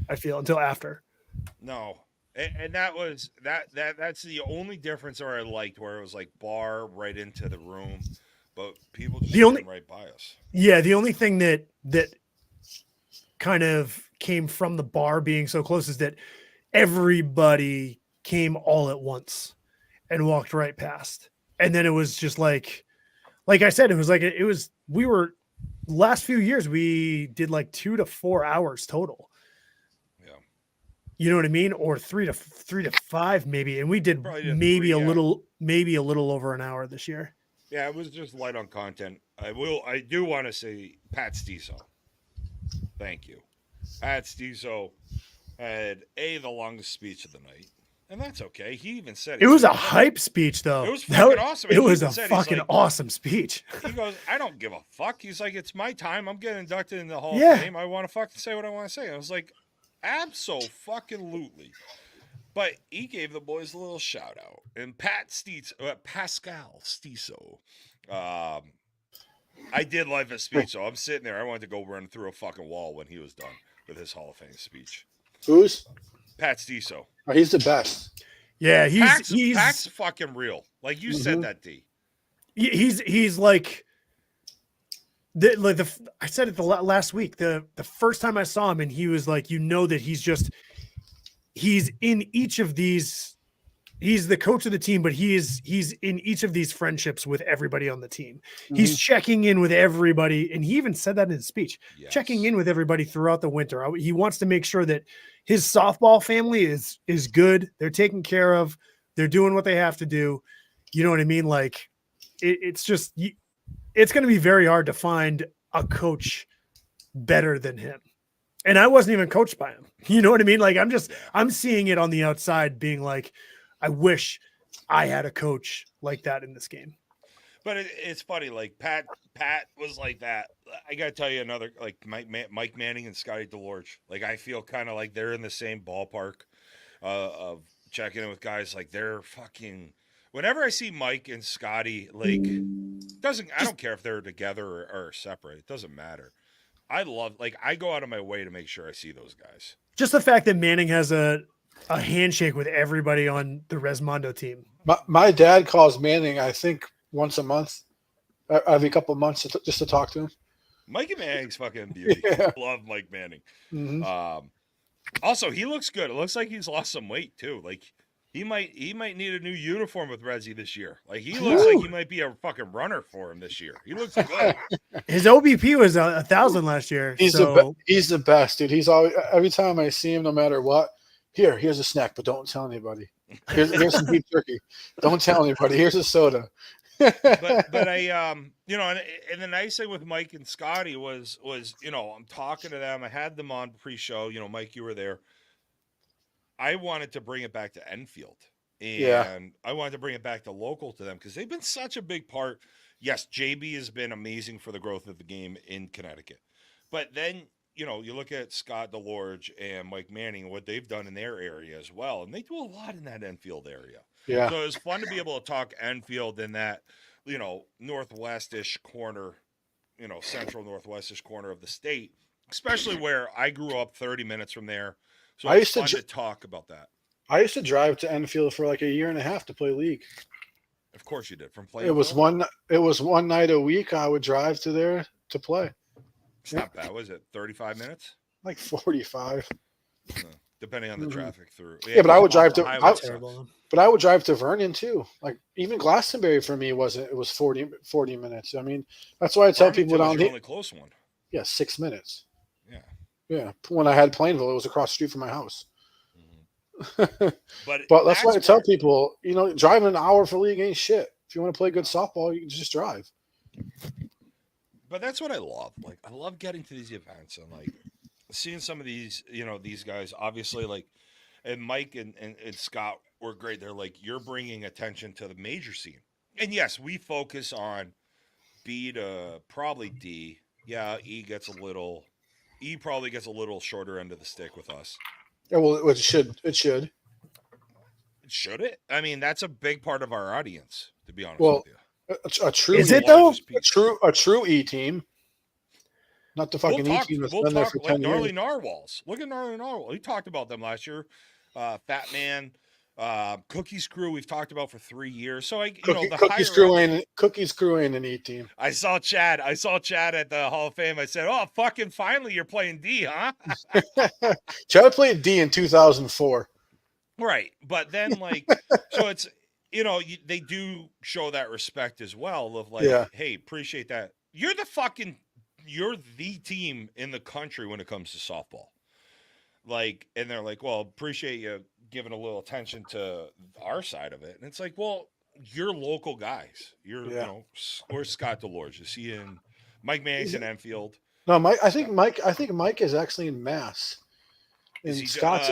I feel until after. No, and that was that's the only difference where I liked where it was like bar right into the room, but people just came right by us. Yeah, the only thing that kind of came from the bar being so close is that everybody came all at once and walked right past. And then it was just like I said, we were last few years, we did like 2 to 4 hours total. Yeah. You know what I mean? Or 3 to 5 maybe. And we did maybe a little over an hour this year. Yeah, it was just light on content. I do want to say Pat Stiso. Thank you. Pat Stiso had the longest speech of the night. And that's okay. He even said it was a hype speech, though. It was fucking awesome. It was a fucking awesome speech. He goes, I don't give a fuck. He's like, it's my time. I'm getting inducted in the Hall of Fame. I want to fucking say what I want to say. I was like, abso-fucking-lutely. But he gave the boys a little shout out. And Pascal Stiso. I did like his speech, so I'm sitting there. I wanted to go run through a fucking wall when he was done with his Hall of Fame speech. Who's? Pat Stiso. Oh, he's the best. Yeah, Pat's fucking real. Like you said that, D. He's like I said it last week. The first time I saw him, and he was like, that he's in each of these. He's the coach of the team, but he's in each of these friendships with everybody on the team. Mm-hmm. He's checking in with everybody, and he even said that in his speech. Yes. Checking in with everybody throughout the winter. He wants to make sure that his softball family is good. They're taken care of. They're doing what they have to do. You know what I mean? Like it's just it's going to be very hard to find a coach better than him. And I wasn't even coached by him. You know what I mean? Like I'm seeing it on the outside, being like, I wish I had a coach like that in this game. But it's funny, like Pat was like that. I got to tell you another, like Mike Manning and Scotty Delorge. Like I feel kind of like they're in the same ballpark of checking in with guys. Like they're fucking. Whenever I see Mike and Scotty, like I don't care if they're together or separate. It doesn't matter. I go out of my way to make sure I see those guys. Just the fact that Manning has a handshake with everybody on the Resmondo team. My dad calls Manning, I think, once a month, every couple of months, just to talk to him. Mike Manning's fucking beauty. Yeah. Love Mike Manning. Mm-hmm. Also, he looks good. It looks like he's lost some weight too. Like he might need a new uniform with Rezzy this year. Like he looks like he might be a fucking runner for him this year. He looks good. His OBP was 1,000 last year. He's the best, dude. He's always, every time I see him, no matter what. Here's a snack, but don't tell anybody. Here's some beef jerky. Don't tell anybody. Here's a soda. but I and the nice thing with Mike and Scotty was I'm talking to them. I had them on pre-show. Mike, you were there. I wanted to bring it back to Enfield, and I wanted to bring it back to local to them because they've been such a big part. Yes, JB has been amazing for the growth of the game in Connecticut, but then. You look at Scott Delorge and Mike Manning, what they've done in their area as well. And they do a lot in that Enfield area. Yeah. So it was fun to be able to talk Enfield in that, northwestish corner, central northwestish corner of the state, especially where I grew up 30 minutes from there. So it was fun to talk about that. I used to drive to Enfield for like a year and a half to play league. Of course you did. From playing. It was one night a week I would drive to there to play. It's not bad. Was it 35 minutes? Like 45. Depending on the traffic through. Yeah, but I would drive to Vernon too. Like even Glastonbury for me it was 40 minutes. I mean, that's why I tell people down the here. only close one. Yeah, 6 minutes. Yeah. Yeah, when I had Plainville, it was across the street from my house. But But that's why I tell where- people, driving an hour for league ain't shit. If you want to play good softball, you can just drive. But that's what I love. Like, I love getting to these events and like seeing some of these, these guys. Obviously, like, and Mike and Scott were great. They're like, you're bringing attention to the major scene. And yes, we focus on B to probably D. Yeah, E probably gets a little shorter end of the stick with us. Yeah, well, it should. It should. Should it? I mean, that's a big part of our audience, to be honest Well, with you. a true Is E- it though? a true E team, not the fucking E team that's been there for like 10 years. Gnarly Narwhals. Look at Gnarly Narwhal. We talked about them last year. Fat Man, Cookies Crew. We've talked about for 3 years. So Cookies Crew ain't an E team. I saw Chad at the Hall of Fame. I said, "Oh, fucking finally, you're playing D, huh?" Chad played D in 2004. Right, but then like, so it's they do show that respect as well of like, Yeah. hey, appreciate that. You're the team in the country when it comes to softball. Like, and they're like, well, appreciate you giving a little attention to our side of it. And it's like, well, you're local guys. Where's Scott Delorge? Is he in Mike Manning's in Enfield? No, Mike. I think Mike is actually in Mass. Is he Scott's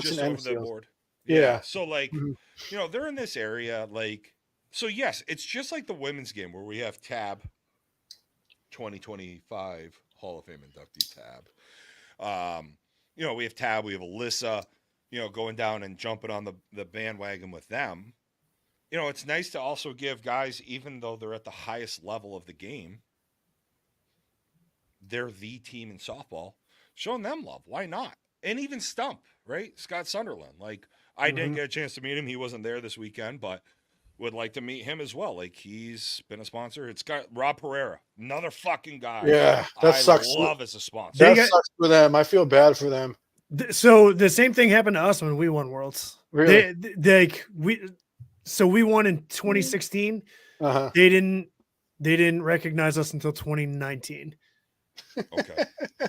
just in over the Enfield. board? Yeah. So like, Mhm. they're in this area. Like, so yes, it's just like the women's game where we have Tab, 2025 Hall of Fame inductee Tab. We have Tab, we have Alyssa, going down and jumping on the bandwagon with them. It's nice to also give guys, even though they're at the highest level of the game, they're the team in softball, showing them love. Why not? And even Stump, right? Scott Sunderland. Like, I didn't get a chance to meet him. He wasn't there this weekend, but would like to meet him as well. Like, he's been a sponsor. It's got Rob Pereira, another fucking guy. Yeah, that sucks. Love as a sponsor. That sucks for them. I feel bad for them. So the same thing happened to us when we won Worlds. Really? We won in 2016. Uh-huh. They didn't recognize us until 2019. Okay.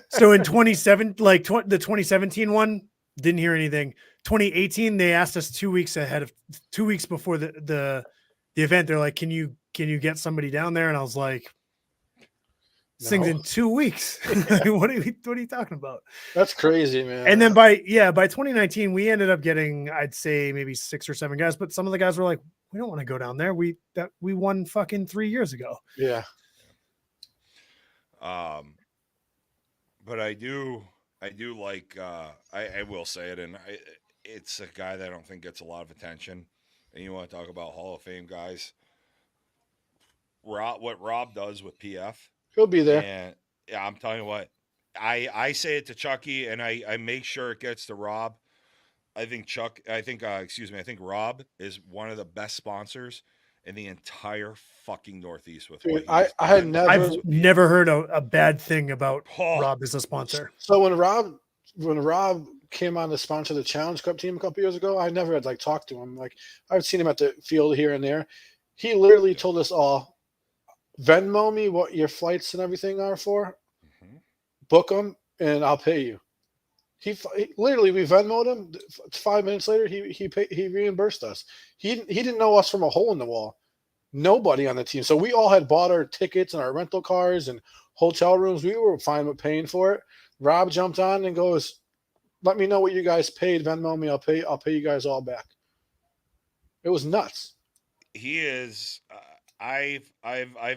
So in 2017 one, didn't hear anything. 2018, they asked us 2 weeks before the event. They're like, can you get somebody down there? And I was like, this thing's in 2 weeks. What are you talking about? That's crazy, man. And then by 2019, we ended up getting, I'd say maybe 6 or 7 guys, but some of the guys were like, we don't want to go down there. We won fucking 3 years ago. Yeah. But I do like, I will say it, and it's a guy that I don't think gets a lot of attention. And you want to talk about Hall of Fame guys? What Rob does with PF, he'll be there. And yeah, I'm telling you what, I say it to Chucky, and I make sure it gets to Rob. I think Rob is one of the best sponsors in the entire fucking Northeast. With Dude, what I've never heard a bad thing about Rob as a sponsor. So when Rob came on to sponsor the Challenge Cup team a couple years ago, I never had talked to him. Like, I've seen him at the field here and there. He literally told us all, Venmo me what your flights and everything are for, book them, and I'll pay you. He literally, we Venmo'd him. 5 minutes later, he reimbursed us. He didn't know us from a hole in the wall. Nobody on the team. So we all had bought our tickets and our rental cars and hotel rooms. We were fine with paying for it. Rob jumped on and goes, "Let me know what you guys paid. Venmo me. I'll pay you guys all back." It was nuts. He is. I've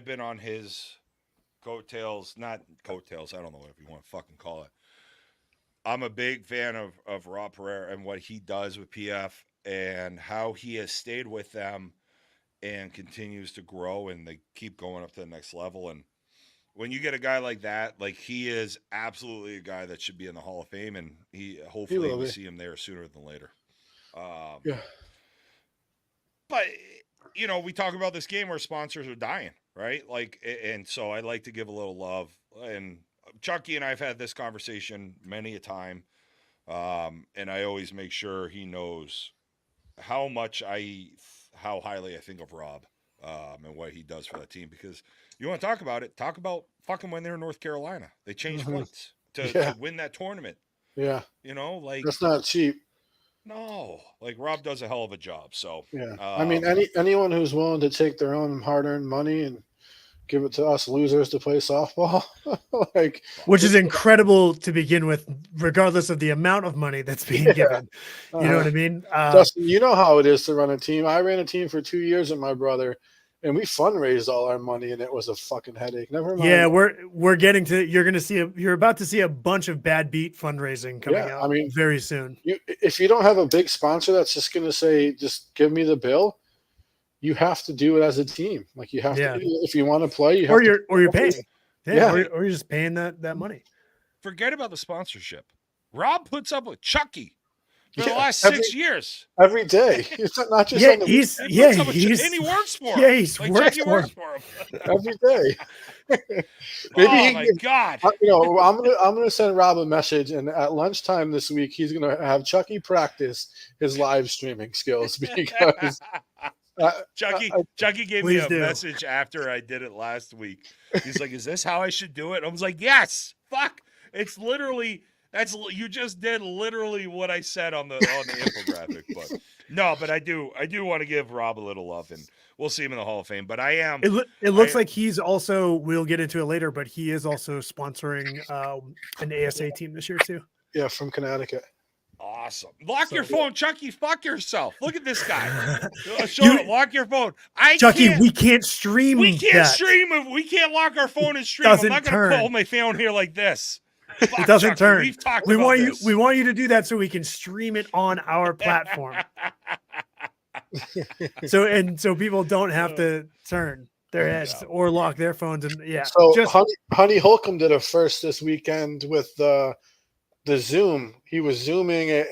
been on his coattails, not coattails. I don't know whatever you want to fucking call it. I'm a big fan of Rob Pereira and what he does with PF and how he has stayed with them and continues to grow, and they keep going up to the next level. And when you get a guy like that, like, he is absolutely a guy that should be in the Hall of Fame, and hopefully we see him there sooner than later. Yeah. But we talk about this game where sponsors are dying, right? Like, and so I like to give a little love, and Chucky and I've had this conversation many a time, and I always make sure he knows how highly I think of Rob, and what he does for that team. Because you want to talk about it, talk about fucking when they're in North Carolina. They changed flights. to win that tournament. Yeah. You know, like That's not cheap. no, like Rob does a hell of a job. So Yeah. I mean, anyone who's willing to take their own hard-earned money and give it to us losers to play softball, like, which is incredible to begin with, regardless of the amount of money that's being given. You know what I mean? Dustin, you know how it is to run a team. I ran a team for 2 years with my brother, and we fundraised all our money, and it was a fucking headache. Never mind. Yeah, we're getting to. You're about to see a bunch of Bad Beat fundraising coming out. I mean, very soon. If you don't have a big sponsor that's just going to say, just give me the bill, you have to do it as a team. Like you have to, if you want to play, you have to. Or you're paying. Yeah. Or you're just paying that money. Forget about the sponsorship. Rob puts up with Chucky for the last 6 years. Every day. It's not just and he works for him. Yeah, he's works for him. Every day. Oh my God. I'm gonna send Rob a message, and at lunchtime this week he's gonna have Chucky practice his live streaming skills because Chucky gave me a message after I did it last week. He's like, "Is this how I should do it?" I was like, "Yes." Fuck. It's literally you just did literally what I said on the infographic. But no, but I do want to give Rob a little love, and we'll see him in the Hall of Fame. But I am. It looks like he's also. We'll get into it later, but he is also sponsoring an ASA team this year too. Yeah, from Connecticut. Awesome. Lock your phone, Chucky. Fuck yourself. Look at this guy. Lock your phone. Chucky, we can't stream. We can't stream if we can't lock our phone and stream. I'm not going to hold my phone here like this. Fuck, it doesn't Chucky. turn. We've talked we about want this. We want you to do that so we can stream it on our platform. so people don't have to turn their heads or lock their phones. And So Honey Holcomb did a first this weekend with the Zoom. He was zooming it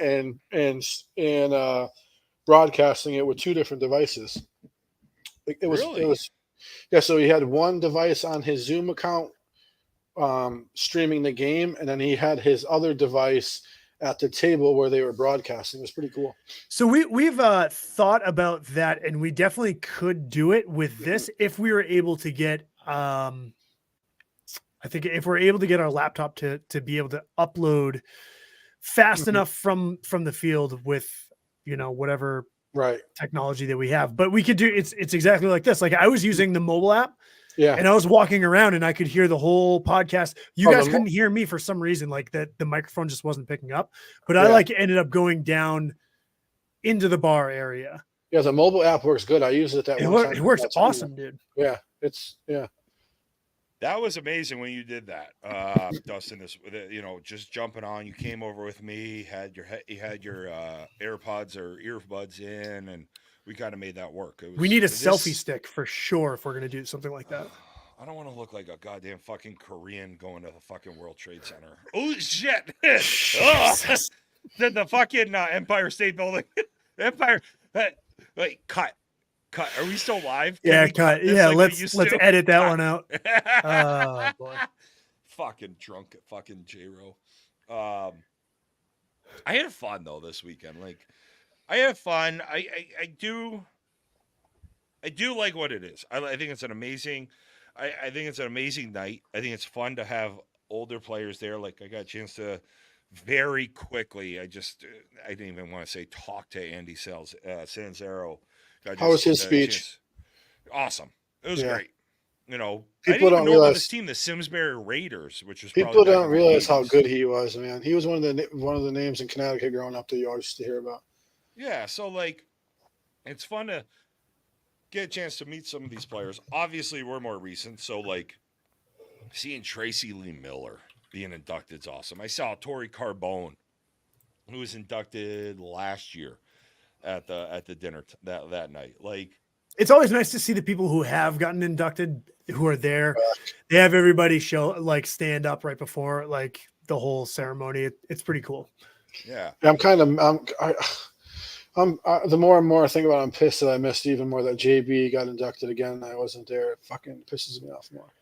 and broadcasting it with two different devices. It was so he had one device on his Zoom account streaming the game, and then he had his other device at the table where they were broadcasting. It was pretty cool. So we've thought about that, and we definitely could do it with this if we were able to get I think if we're able to get our laptop to be able to upload fast enough from the field with whatever technology that we have. But we could do it's exactly like this. Like I was using the mobile app. Yeah. And I was walking around and I could hear the whole podcast. You guys couldn't hear me for some reason, like that the microphone just wasn't picking up. But I ended up going down into the bar area. Yeah, the mobile app works good. I use it that one time. It works awesome, dude. Yeah, That was amazing when you did that, Dustin. Just jumping on. You came over with me. You had your AirPods or earbuds in, and we kind of made that work. We need a selfie stick for sure if we're gonna do something like that. I don't want to look like a goddamn fucking Korean going to the fucking World Trade Center. Oh shit! the fucking Empire State Building. Empire. Wait, cut. Are we still live? Cut. Yeah, let's edit that one out. Oh boy. Fucking drunk at fucking J-Ro. I had fun though this weekend. Like I had fun. I do like what it is. I think it's an amazing I think it's an amazing night. I think it's fun to have older players there. Like I got a chance to very quickly. I didn't even want to say talk to Andy Sanzaro. How was his speech? Awesome. It was great. People I didn't don't know realize about this team, the Simsbury Raiders, which was people don't realize how good he was, man. He was one of the names in Connecticut growing up that you always used to hear about. Yeah, so like, it's fun to get a chance to meet some of these players. Obviously, we're more recent, so like, seeing Tracy Lee Miller being inducted is awesome. I saw Tori Carbone, who was inducted last year at the dinner that night. Like, it's always nice to see the people who have gotten inducted who are there. They have everybody stand up right before like the whole ceremony. It's pretty cool. Yeah. I'm the more and more I think about it, I'm pissed that I missed even more that JB got inducted again and I wasn't there. It fucking pisses me off more.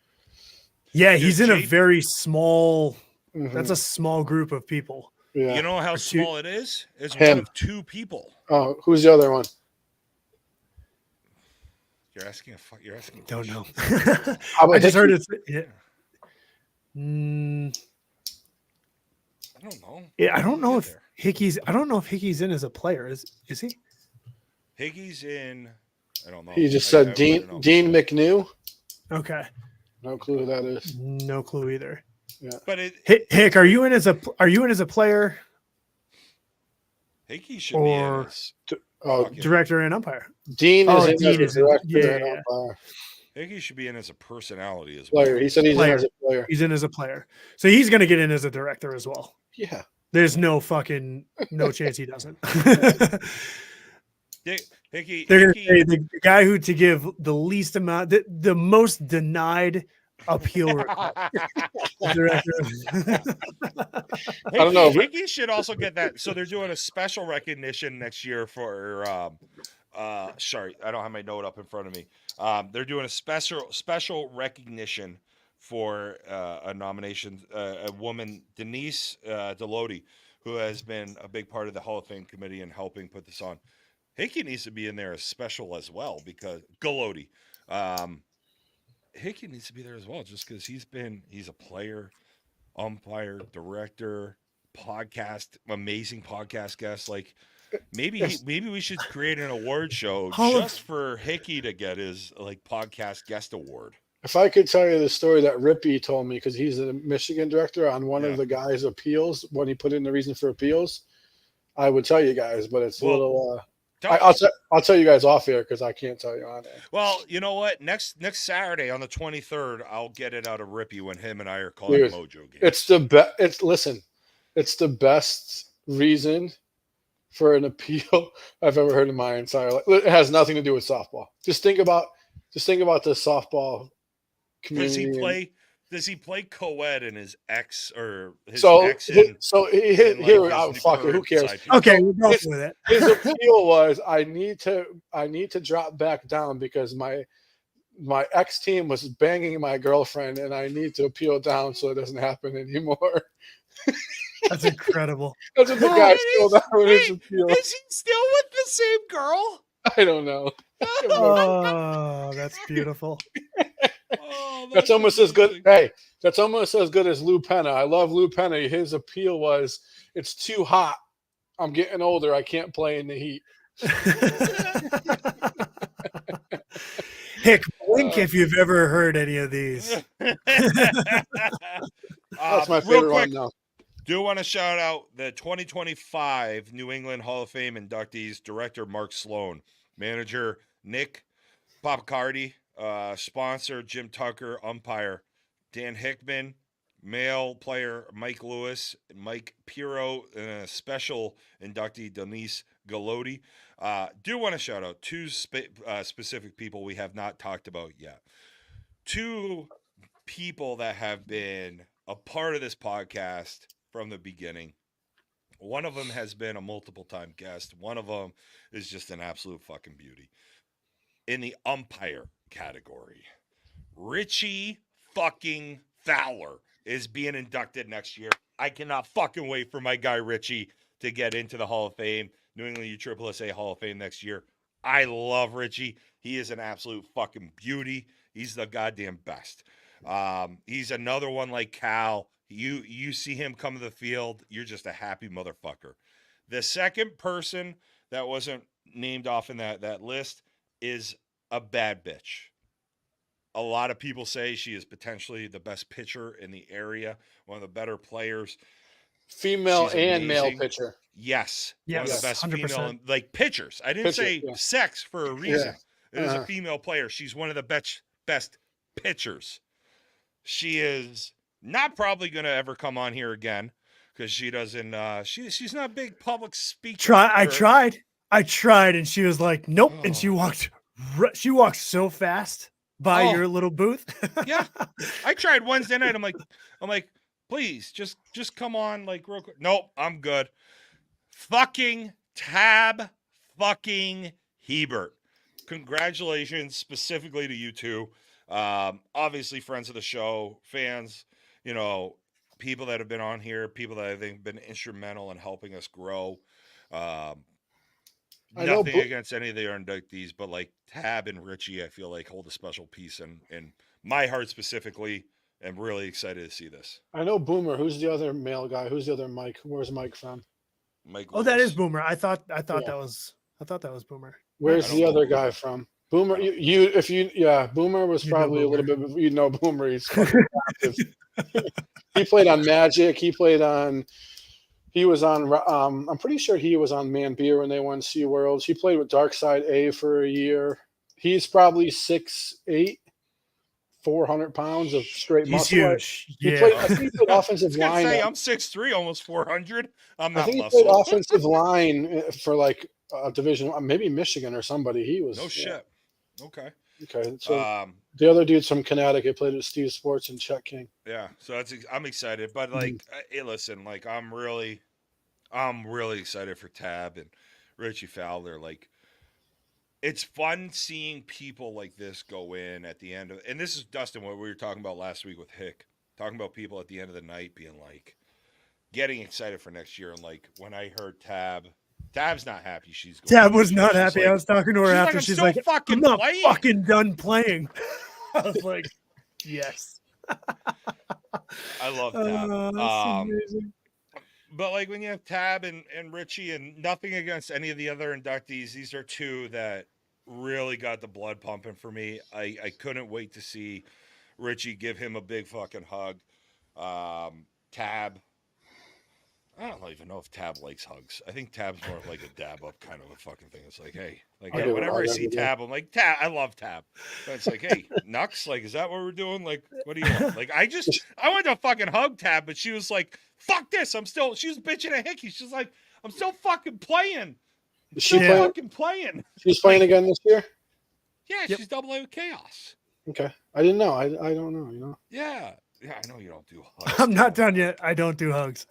Yeah, he's in a very small that's a small group of people. Yeah. You know how small it is? It's one of two people. Oh, who's the other one? You're asking. Don't know. I just heard it. Yeah. I don't know. Yeah, I don't know if there. Hickey's. I don't know if Hickey's in as a player. Is he? Hickey's in. I don't know. He just I said Dean wouldn't know. Dean McNew. Okay. No clue who that is. No clue either. Yeah. But Hick, are you in as a player Hickey should be in or as Oh, director and umpire? Dean Oh, is in Dean as is a in- director yeah, and yeah. umpire. Hickey should be in as a personality as Player. well. He said he's in as a player. He's in as a player, so he's going to get in as a director as well. Yeah. There's no chance he doesn't. Hickey. They're going to say the guy who to give the least amount, the most denied appeal request. Director. I don't know. Hickey should also get that. So they're doing a special recognition next year for. Sorry, I don't have my note up in front of me. They're doing a special recognition for a nomination, a woman, Denise Delody, who has been a big part of the Hall of Fame committee and helping put this on. Hickey needs to be in there as special as well because Galoti. Hickey needs to be there as well just because he's a player, umpire, director, amazing podcast guest. Like maybe we should create an award show just for Hickey to get his like podcast guest award. If I could tell you the story that Rippey told me, because he's a Michigan director on one of the guys' appeals when he put in the reason for appeals, I would tell you guys, but it's a little. I'll tell you guys off air because I can't tell you on air. Well, you know what? Next Saturday on the 23rd, I'll get it out of Rippey when him and I are calling Mojo games. It's the best. It's the best reason for an appeal I've ever heard in my entire life. It has nothing to do with softball. Just think about the softball community. Does he play co-ed in his ex or his ex? Here, fuck it. Who cares? Okay, we'll go with it. His appeal was, I need to drop back down because my ex team was banging my girlfriend, and I need to appeal down so it doesn't happen anymore. That's incredible. That's what the guy filled out with his appeal. Is he still with the same girl? I don't know. Oh, that's beautiful. That's almost as good. Hey, that's almost as good as Lou Pena. I love Lou Pena. His appeal was, it's too hot. I'm getting older. I can't play in the heat. Hick, blink if you've ever heard any of these. That's my favorite one now. Do want to shout out the 2025 New England Hall of Fame inductees, director Mark Sloan, manager Nick Papacardi, sponsor Jim Tucker, umpire Dan Hickman, male player Mike Lewis, Mike Piro, and a special inductee Denise Galoti. Do want to shout out two specific people we have not talked about yet. Two people that have been a part of this podcast from the beginning. One of them has been a multiple time guest. One of them is just an absolute fucking beauty. In the umpire category, Richie fucking Fowler is being inducted next year. I cannot fucking wait for my guy Richie to get into the Hall of Fame, New England USSSA Hall of Fame next year. I love Richie. He is an absolute fucking beauty. He's the goddamn best. He's another one like Cal. You see him come to the field, you're just a happy motherfucker. The second person that wasn't named off in that list is a bad bitch. A lot of people say she is potentially the best pitcher in the area, one of the better players. Female and male pitcher. Yes. One of the best 100%. female, like pitchers. I didn't say sex for a reason. Yeah. It is a female player. She's one of the best pitchers. She is not probably going to ever come on here again because she doesn't. She's not a big public speaker. I tried, and she was like, "Nope," and she walked so fast by your little booth. Yeah, I tried Wednesday night. I'm like, please, just come on, like real quick. Nope, I'm good. Fucking Tab, fucking Hebert. Congratulations, specifically to you two. Obviously, friends of the show, fans. You know, people that have been on here, people that I think have been instrumental in helping us grow. Nothing against any of the inductees, but like Tab and Richie, I feel like hold a special piece in my heart specifically. and really excited to see this. I know Boomer. Who's the other male guy? Who's the other Mike? Where's Mike from? Mike Oh, that is Lewis. Boomer. I thought Yeah. that was Boomer. Where's I the don't know other guy Boomer. from? Boomer, I don't Boomer was You know probably a little Boomer. bit. You know Boomer. He's fucking active. He played on Magic. He was on. I'm pretty sure he was on Man Beer when they won Sea Worlds. He played with Darkside A for a year. He's probably 6'8", 400 pounds of straight He's muscle. huge. He Yeah. played. I think he played I offensive was gonna line. say I'm 6'3", almost 400. I'm I not think he played muscle. offensive line for like Division One, maybe Michigan or somebody. He was. No Yeah. shit. Okay. Okay, so Um, the other dude's from Connecticut, played with Steve Sports and Chet King. yeah. So I'm excited, but Mm-hmm. like, hey, listen, like I'm really excited for Tab and Richie Fowler. Like, it's fun seeing people like this go in at the end of, and this is Dustin, what we were talking about last week with Hick, talking about people at the end of the night being like, getting excited for next year. And like, when I heard Tab's not happy. She's going Tab was not she's happy. like, I was talking to her she's like, after. I'm She's still like, fucking I'm not playing. fucking done playing. I was like, yes. I love Tab. That's amazing. But like when you have Tab and Richie, and nothing against any of the other inductees, these are two that really got the blood pumping for me. I couldn't wait to see Richie give him a big fucking hug. Tab, I don't even know if Tab likes hugs. I think Tab's more like a dab up kind of a fucking thing. It's like, hey, like I'll give it- whenever I'll I give see it a go. Tab, I'm like, Tab, I love Tab. But it's like, hey, Nux, like, is that what we're doing? Like, what do you want? Like, I wanted to fucking hug Tab, but she was like, fuck this. She was bitching at Hickey. She's like, I'm still fucking playing. Is she Yeah. playing? Fucking playing. She's playing again this year. Yeah, Yep. she's double A with Chaos. Okay, I didn't know. I don't know. You know. Yeah. Yeah, I know you don't do hugs. I'm not Tab. done yet. I don't do hugs.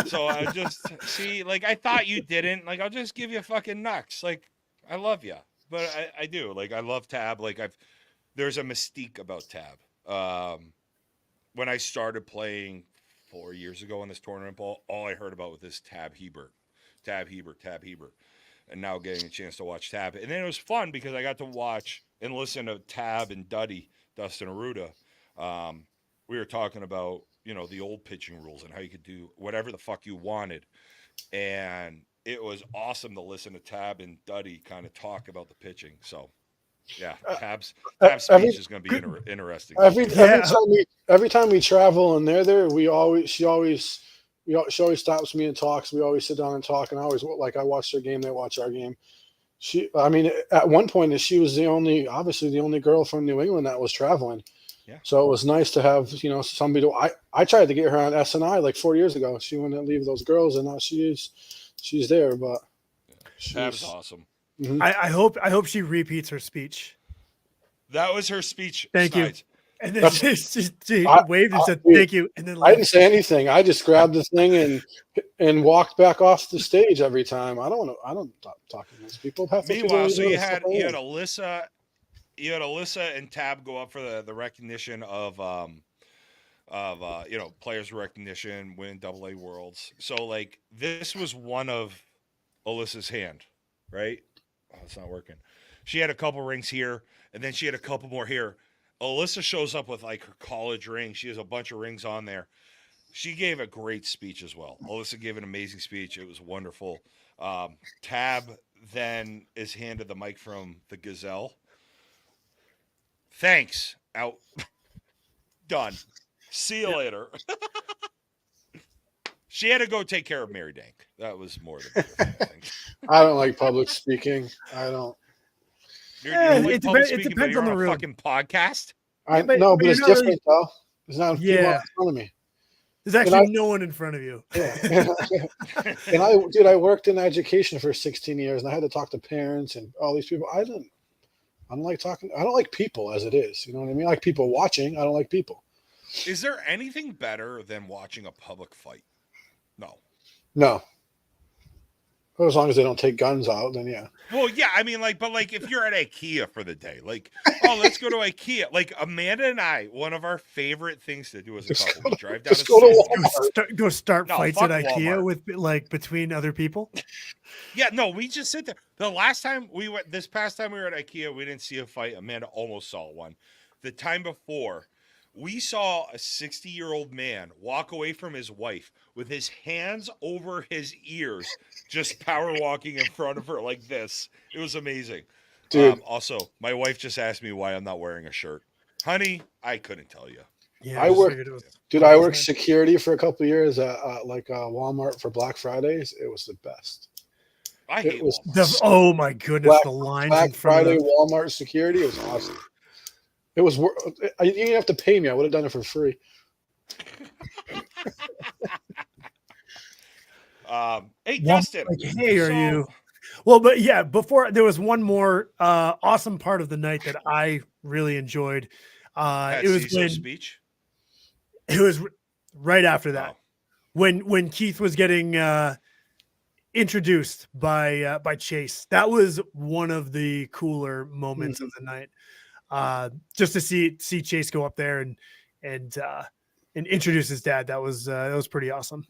So I just see, like, I thought you didn't. Like, I'll just give you fucking Nux. Like, I love you, but I do. Like, I love Tab. Like, there's a mystique about Tab. When I started playing 4 years ago in this tournament ball, all I heard about was this Tab Hebert, and now getting a chance to watch Tab, and then it was fun because I got to watch and listen to Tab and Dustin Aruda. We were talking about, the old pitching rules and how you could do whatever the fuck you wanted. And it was awesome to listen to Tab and Duddy kind of talk about the pitching. So, yeah, Tab's speech is going to be interesting. Every time we travel and they're there, she always stops me and talks. We always sit down and talk. And I watch their game, they watch our game. At one point, she was obviously the only girl from New England that was traveling. Yeah. So it was nice to have, somebody I tried to get her on SNI like 4 years ago. She wouldn't leave those girls, and now she's there. But Tab's awesome. Mhm. I hope she repeats her speech. That was her speech. Thank you. Snides. And then she waved and said, dude, thank you. And then I didn't left. say anything. I just grabbed the thing and walked back off the stage every time. I don't talk to those people. Half the people Meanwhile, don't so even you know had what the fuck Alyssa and Tab go up for the recognition of players recognition, win AA Worlds. So like this was one of Alyssa's hand, right? Oh, it's not working. She had a couple rings here, and then she had a couple more here. Alyssa shows up with like her college ring. She has a bunch of rings on there. She gave a great speech as well. Alyssa gave an amazing speech. It was wonderful. Tab then is handed the mic from the Gazelle. Thanks. Out. Done. See you later. She had to go take care of Mary Dank. That was more than I think. I don't like public speaking. I don't. You don't like It public depends- it speaking, but depends you're on on the a room. fucking podcast. but No, but you're it's not different really- though. There's not people Yeah. in front of me. There's actually no one in front of you. Yeah. And I worked in education for 16 years, and I had to talk to parents and all these people. I don't like talking. I don't like people as it is. You know what I mean? I like people watching. I don't like people. Is there anything better than watching a public fight? No. No. Well, as long as they don't take guns out, then yeah. Well, yeah, I mean, but if you're at IKEA for the day, like, oh, let's go to IKEA. Like, Amanda and I, one of our favorite things to do as a couple, we drive down to just go to Salem. Go start No, fights at fuck IKEA Walmart. with between other people. Yeah, no, we just sit there. This past time we were at IKEA, we didn't see a fight. Amanda almost saw one. The time before, We saw a 60-year-old man walk away from his wife with his hands over his ears, just power walking in front of her like this. It was amazing. Dude, Also, my wife just asked me why I'm not wearing a shirt. Honey, I couldn't tell you. Yeah, I just work- figured it was dude, one I of those worked nights. security for a couple of years at Walmart for Black Fridays. It was the best. I It hate was Walmart. Oh my goodness, Black- the lines Black in front Friday of them. Walmart security was awesome. It was. You didn't have to pay me. I would have done it for free. Hey, Walmart, Dustin. like, hey, are so- you? Well, but yeah, before there was one more awesome part of the night that I really enjoyed. Pat It was Cecil's when speech? it was right after that Oh, when Keith was getting introduced by Chase. That was one of the cooler moments of the night. Just to see Chase go up there and introduce his dad. That was pretty awesome.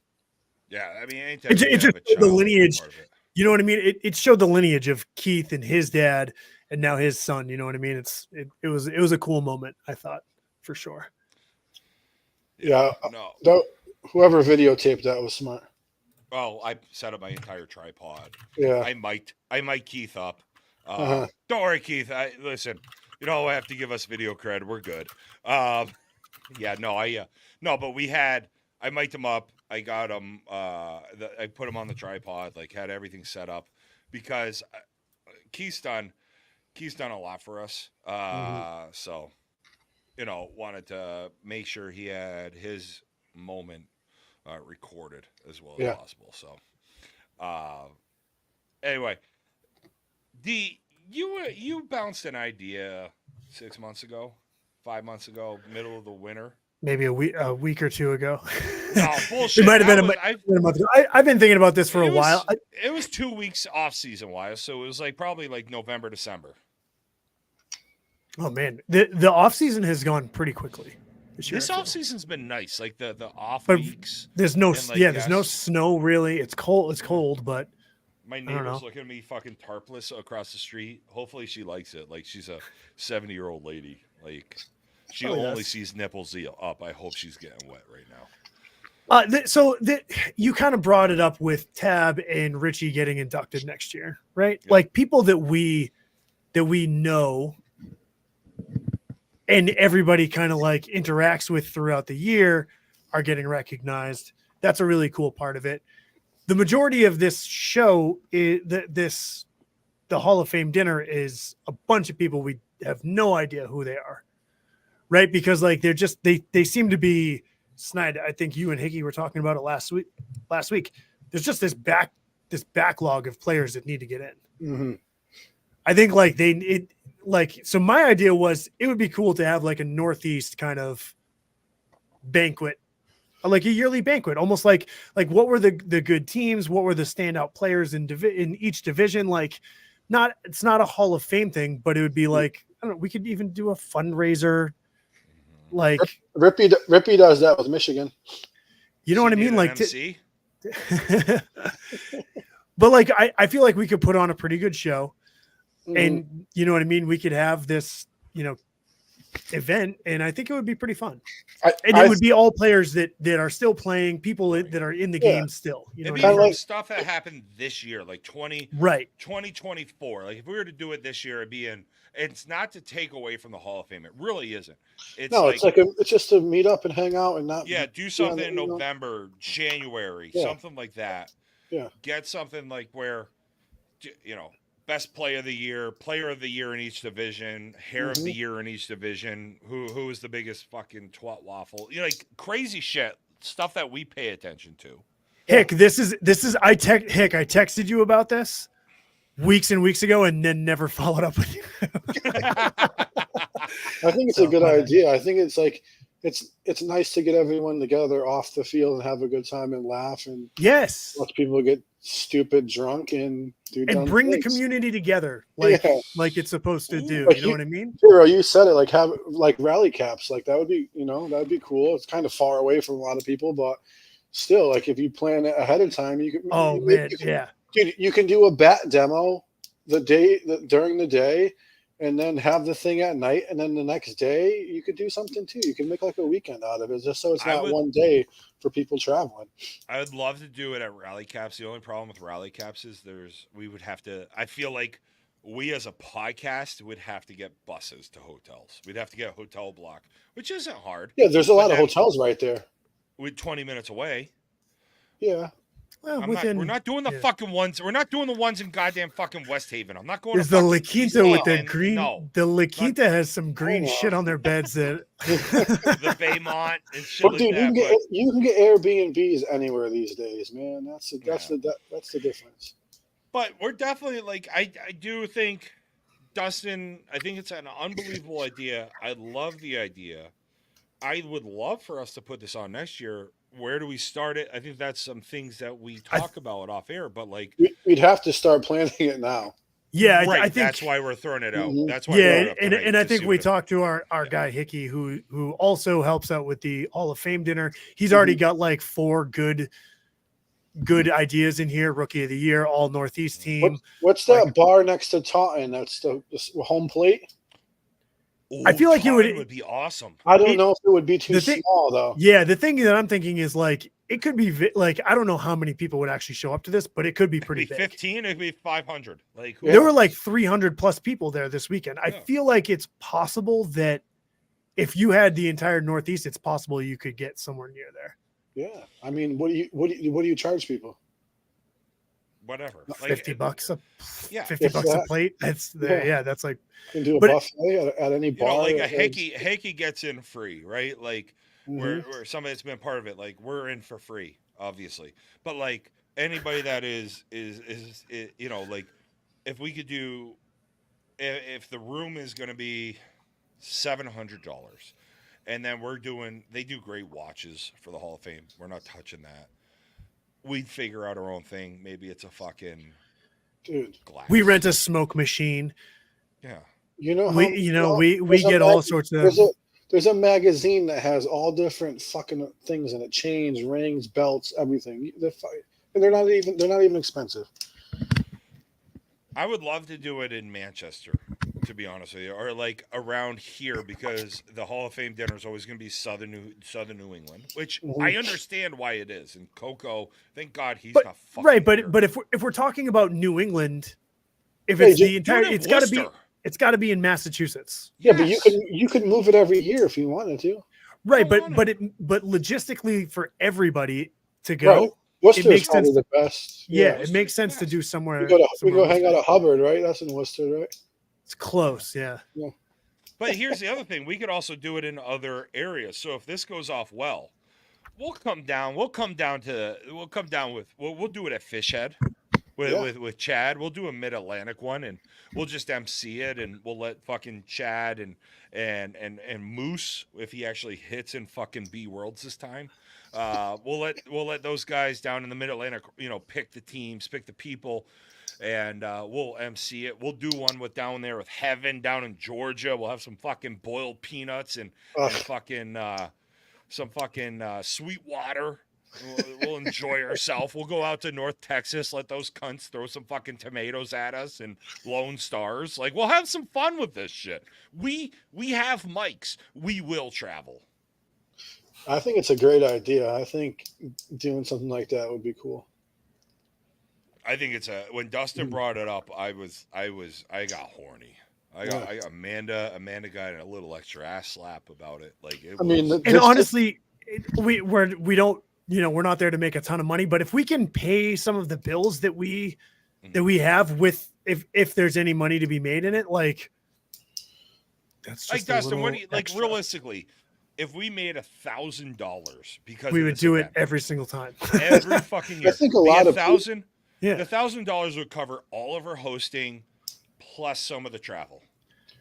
yeah. I mean, It anytime you just have a showed the child lineage. part of it. You know what I mean? It showed the lineage of Keith and his dad, and now his son. You know what I mean? It was a cool moment. I thought for sure. Yeah. No. Whoever videotaped that was smart. Oh, I set up my entire tripod. Yeah. I mic Keith up. Uh-huh. Don't worry, Keith. Listen. You don't have to give us video cred. We're good. Yeah. No. But I mic'd him up. I got him. I put him on the tripod. Like had everything set up because Keith's done a lot for us. So, wanted to make sure he had his moment recorded as well as possible. So, anyway, you bounced an idea 6 months ago, 5 months ago, middle of the winter. Maybe a week or two ago. No, bullshit. It might have That been was- a month ago. I've been thinking about this for a It was- while. It was 2 weeks off season wise, so it was probably November, December. Oh man, the off season has gone pretty quickly this year. This I feel. off season's been nice, the off But weeks. There's no and, there's no yes. snow really. It's cold, but My don't know. neighbor's looking at me fucking tarpless across the street. Hopefully she likes it. Like she's a 70-year-old lady. Like she Probably only does. sees nipples up. I hope she's getting wet right now. You kind of brought it up with Tab and Richie getting inducted next year, right? Yeah. Like people that we know and everybody kind of like interacts with throughout the year are getting recognized. That's a really cool part of it. The majority of this show is the Hall of Fame dinner is a bunch of people we have no idea who they are, right? Because like they seem to be snide. I think you and Hickey were talking about it last week. There's just this backlog of players that need to get in. Mm-hmm. I think so my idea was it would be cool to have like a Northeast kind of banquet, like a yearly banquet, almost like what were the good teams, what were the standout players in each division. Like it's not a Hall of Fame thing, but it would be like, I don't know, we could even do a fundraiser. Like Rippy does that with Michigan. you know what I She mean? need an Like MC? but like I feel like we could put on a pretty good show. Mhm. And you know what I mean? We could have this, event, and I think it would be pretty fun. And it would be all players that are still playing, people that are in the Yeah. game still. You know It'd what be I mean? kinda from like- stuff that happened this year, like 20, Right. 2024. Like if we were to do it this year, it'd be it's not to take away from the Hall of Fame. It really isn't. It's it's just to meet up and hang out and not. do something in you know. November, January, Yeah. something like that. Yeah. Get something like where, best player of the year in each division, hair of the year in each division, who is the biggest fucking twat waffle, like crazy shit, stuff that we pay attention to. Hick, this is I texted you about this weeks and weeks ago and then never followed up with you. I think it's a good idea. I think it's like it's nice to get everyone together off the field and have a good time and laugh and Yes. let people get stupid drunk and do And dumb bring the things. community together like Yeah. like it's supposed to do. Like You know what I mean? Hero, you said it, like have like rally caps, like that would be cool. It's kind of far away from a lot of people, but still, like if you plan it ahead of time, you can. Oh man, yeah. Dude, you can do a bat demo during the day, and then have the thing at night, and then the next day you could do something too. You can make like a weekend out of it, just so it's not one day for people traveling. I would love to do it at Rally Caps. The only problem with Rally Caps is we would have to. I feel like we as a podcast would have to get buses to hotels. We'd have to get a hotel block, which isn't hard. Yeah, there's a lot of hotels right there. We're 20 minutes away. Yeah. Well, we're not doing the fucking ones. We're not doing the ones in goddamn fucking West Haven. I'm not going. There's to the La Quinta with the green. No, the La Quinta has some green shit on their beds that the Baymont and shit like dude, that. You can get Airbnbs anywhere these days, man. That's the difference. But we're definitely like I do think, Dustin, I think it's an unbelievable idea. I love the idea. I would love for us to put this on next year. Where do we start it? I think that's some things that we talk about off air, but like we'd have to start planning it now. Yeah, right. I think that's why we're throwing it out. Mm-hmm. That's why. Yeah, and I think we talked to our guy Hickey, who also helps out with the Hall of Fame dinner. He's already got like 4 good ideas in here. Rookie of the Year, all Northeast team. What's that bar next to Taunton? That's the home plate. Ooh, I feel like it would be awesome. I don't know if it would be too small though. Yeah, the thing that I'm thinking is like it could be like I don't know how many people would actually show up to this, but it could be pretty big. 15, it could be 500. Like there were like 300 plus people there this weekend. Yeah. I feel like it's possible that if you had the entire Northeast, it's possible you could get somewhere near there. Yeah, I mean, what do you charge people? Whatever, like, $50 a yeah, $50 a plate. That's that's like you can do a buffet at any bar. Like a Hickey gets in free, right? Like where somebody that's been part of it, like we're in for free, obviously. But like anybody that is like if we could do, if the room is going to be $700, and then they do great watches for the Hall of Fame. We're not touching that. We'd figure out our own thing. Maybe it's a fucking glass. We rent a smoke machine. Yeah. We get all sorts of. There's a magazine that has all different fucking things in it: chains, rings, belts, everything. They're not even expensive. I would love to do it in Manchester, to be honest with you, or like around here, because the Hall of Fame dinner is always going to be Southern New England, which I understand why it is. And Coco, thank God he's not fucking right. here. But if we're talking about New England, if it's the entire, it's got to be in Massachusetts. Yeah, but you could move it every year if you wanted to. Right, but logistically for everybody to go. Right. Worcester is probably the best. Yeah, it makes sense to do somewhere. We go hang out at Hubbard, right? That's in Worcester, right? It's close, yeah. But here's the other thing: we could also do it in other areas. So if this goes off well, we'll come down with. We'll do it at Fishhead with Chad. We'll do a Mid-Atlantic one, and we'll just MC it, and we'll let fucking Chad and Moose, if he actually hits in fucking B Worlds this time. We'll let those guys down in the Mid-Atlantic, pick the teams, pick the people, and we'll MC it. We'll do one down there with Heaven down in Georgia. We'll have some fucking boiled peanuts and fucking some fucking sweet water. We'll enjoy ourselves. We'll go out to North Texas, let those cunts throw some fucking tomatoes at us and Lone Stars. Like, we'll have some fun with this shit. We have mics. We will travel. I think it's a great idea. I think doing something like that would be cool. I think when Dustin brought it up, I got horny. I got Amanda got a little extra ass slap about it. Like, honestly, we don't, we're not there to make a ton of money, but if we can pay some of the bills that we have with, if there's any money to be made in it, like that's just like Dustin, realistically, if we made $1,000 because we would do it every single time, every fucking year, I think a lot of $1,000. Yeah, the $1,000 would cover all of our hosting plus some of the travel,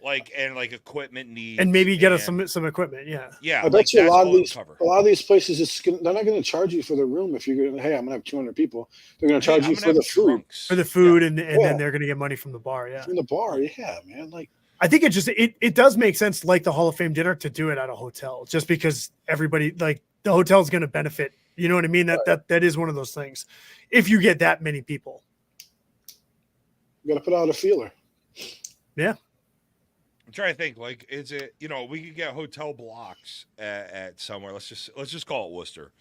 like equipment needs, and maybe get us some equipment. Yeah. I bet you a lot of these places they're not going to charge you for the room if you're going. Hey, I'm going to have 200 people. They're going to charge you for the food, and then they're going to get money from the bar. Yeah, from the bar. Yeah, man. Like, I think it does make sense, like the Hall of Fame dinner, to do it at a hotel, just because everybody, like, the hotel is going to benefit. You know what I mean? That is one of those things. If you get that many people, you got to put out a feeler. Yeah. I'm trying to think. Like, is it? We could get hotel blocks at somewhere. Let's just call it Worcester,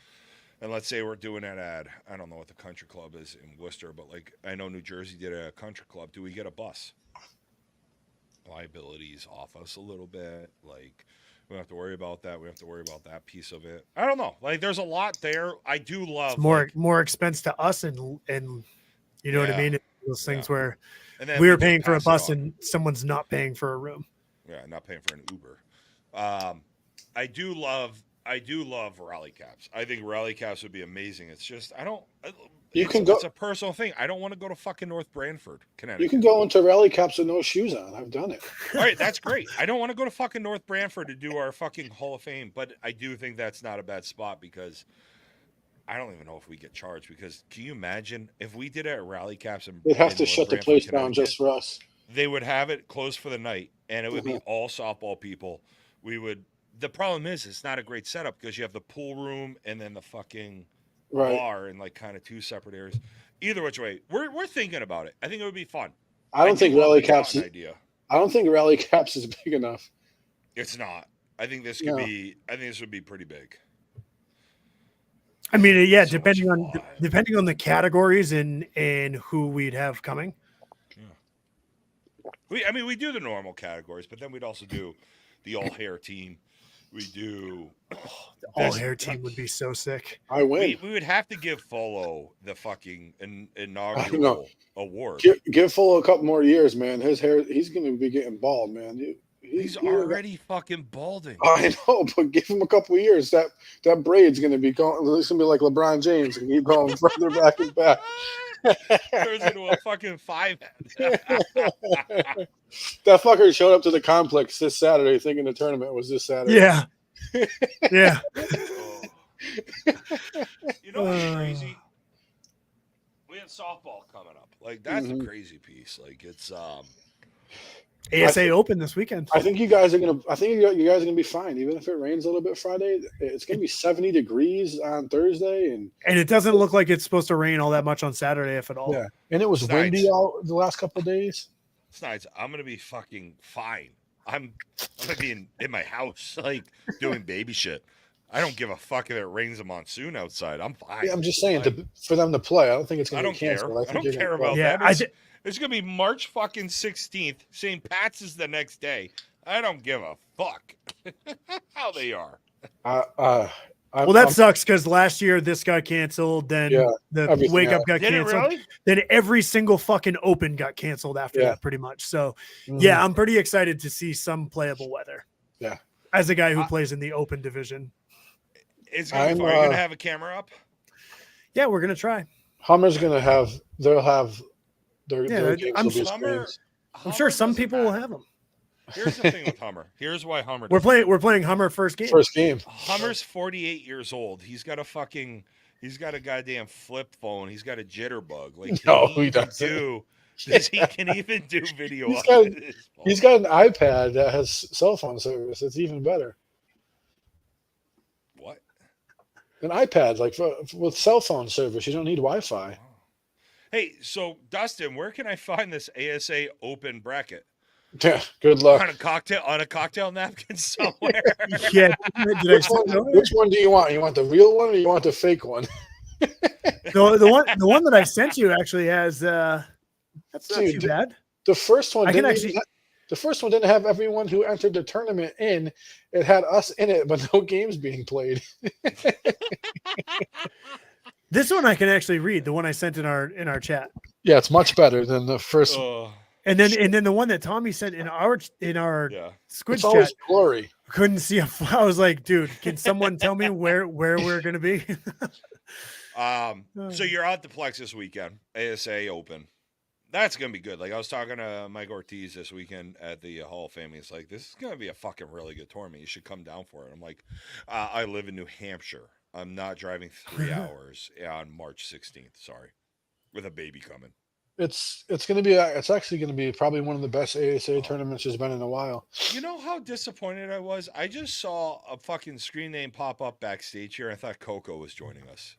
and let's say we're doing it at I don't know what the country club is in Worcester, but like I know New Jersey did a country club. Do we get a bus? Liabilities off us a little bit. Like we don't have to worry about that. We don't have to worry about that piece of it. I don't know. Like there's a lot there. I do It's love more expense to us, and you know what I Yeah. mean. It's those things where and then we're we just paying for a pass it bus on. and someone's not paying for a room. Yeah, not paying for an Uber. I do love rally caps. I think rally caps would be amazing. It's just I don't. You can go. It's a personal thing. I don't want to go to fucking North Branford, Connecticut. You can go into rally caps with no shoes on. I've done it. All right, that's great. I don't want to go to fucking North Branford to do our fucking Hall of Fame, but I do think that's not a bad spot because I don't even know if we get charged. Because can you imagine if we did it at rally caps and They'd have to shut the place down just for us. They would have it closed for the night, and it would be all softball people. We would. The problem is, it's not a great setup because you have the pool room and then the fucking bar in like kind of two separate areas. Either which way, we're thinking about it. I think it would be fun. I don't think rally caps is idea. I don't think rally caps is big enough. It's not. I think this could be. I think this would be pretty big. I mean, yeah, depending on the categories and who we'd have coming. Yeah. We do the normal categories, but then we'd also do the all hair team. We do the all hair team would be so sick. I win. We would have to give Folo the fucking inaugural award. Give Folo a couple more years, man. His hair, he's going to be getting bald, man. He's already fucking balding. I know, but give him a couple of years. That braid's going to be going. It's going to be like LeBron James and keep going further back and back. Turns into a fucking 5 head. That fucker showed up to the complex this Saturday thinking the tournament was this Saturday. Yeah. Yeah. You know what's crazy? We have softball coming up. Like that's a crazy piece. Like it's ASA Open this weekend. I think you guys are gonna be fine, even if it rains a little bit Friday. It's gonna be 70 degrees on Thursday, and it doesn't look like it's supposed to rain all that much on Saturday, if at all. Yeah, and it was windy out the last couple of days. Snides, I'm gonna be fucking fine. I'm gonna be in my house, like doing baby shit. I don't give a fuck if it rains a monsoon outside. I'm fine. Yeah, I'm just saying for them to play. I don't think it's gonna be canceled. I don't care about that. It's going to be March fucking 16th. St. Pat's is the next day. I don't give a fuck how they are. Well, that sucks because last year this got canceled. Then the Wake Up got canceled. Really? Then every single fucking Open got canceled after that, pretty much. So, yeah, I'm pretty excited to see some playable weather. Yeah. As a guy who plays in the Open division. Are you going to have a camera up? Yeah, we're going to try. Hummer's going to have – they'll have – I'm sure some people will have them. Here's the thing with Hummer. Here's why Hummer. We're playing Hummer first game. Hummer's 48 years old. He's got a goddamn flip phone. He's got a jitterbug. Like he doesn't. He can even do video. He's got an iPad that has cell phone service. It's even better. What? An iPad, like with cell phone service, you don't need Wi-Fi. Hey, so Dustin, where can I find this ASA Open bracket? Yeah, good luck. On a cocktail napkin somewhere. Yeah. Which one do you want? You want the real one or you want the fake one? The one that I sent you actually has that's not too bad. The first one didn't have everyone who entered the tournament in. It had us in it, but no games being played. This one I can actually read, the one I sent in our chat. Yeah, it's much better than the first. And then the one that Tommy sent in our Squid chat. Glory. Couldn't see I was like, dude, can someone tell me where we're gonna be? So you're out the Plex this weekend, ASA Open. That's gonna be good. Like I was talking to Mike Ortiz this weekend at the Hall of Fame. He's like, this is gonna be a fucking really good tournament. You should come down for it. I'm like, I live in New Hampshire. I'm not driving 3 hours on March 16th. Sorry, with a baby coming. It's actually going to be probably one of the best ASA tournaments there's been in a while. You know how disappointed I was? I just saw a fucking screen name pop up backstage here. I thought Coco was joining us.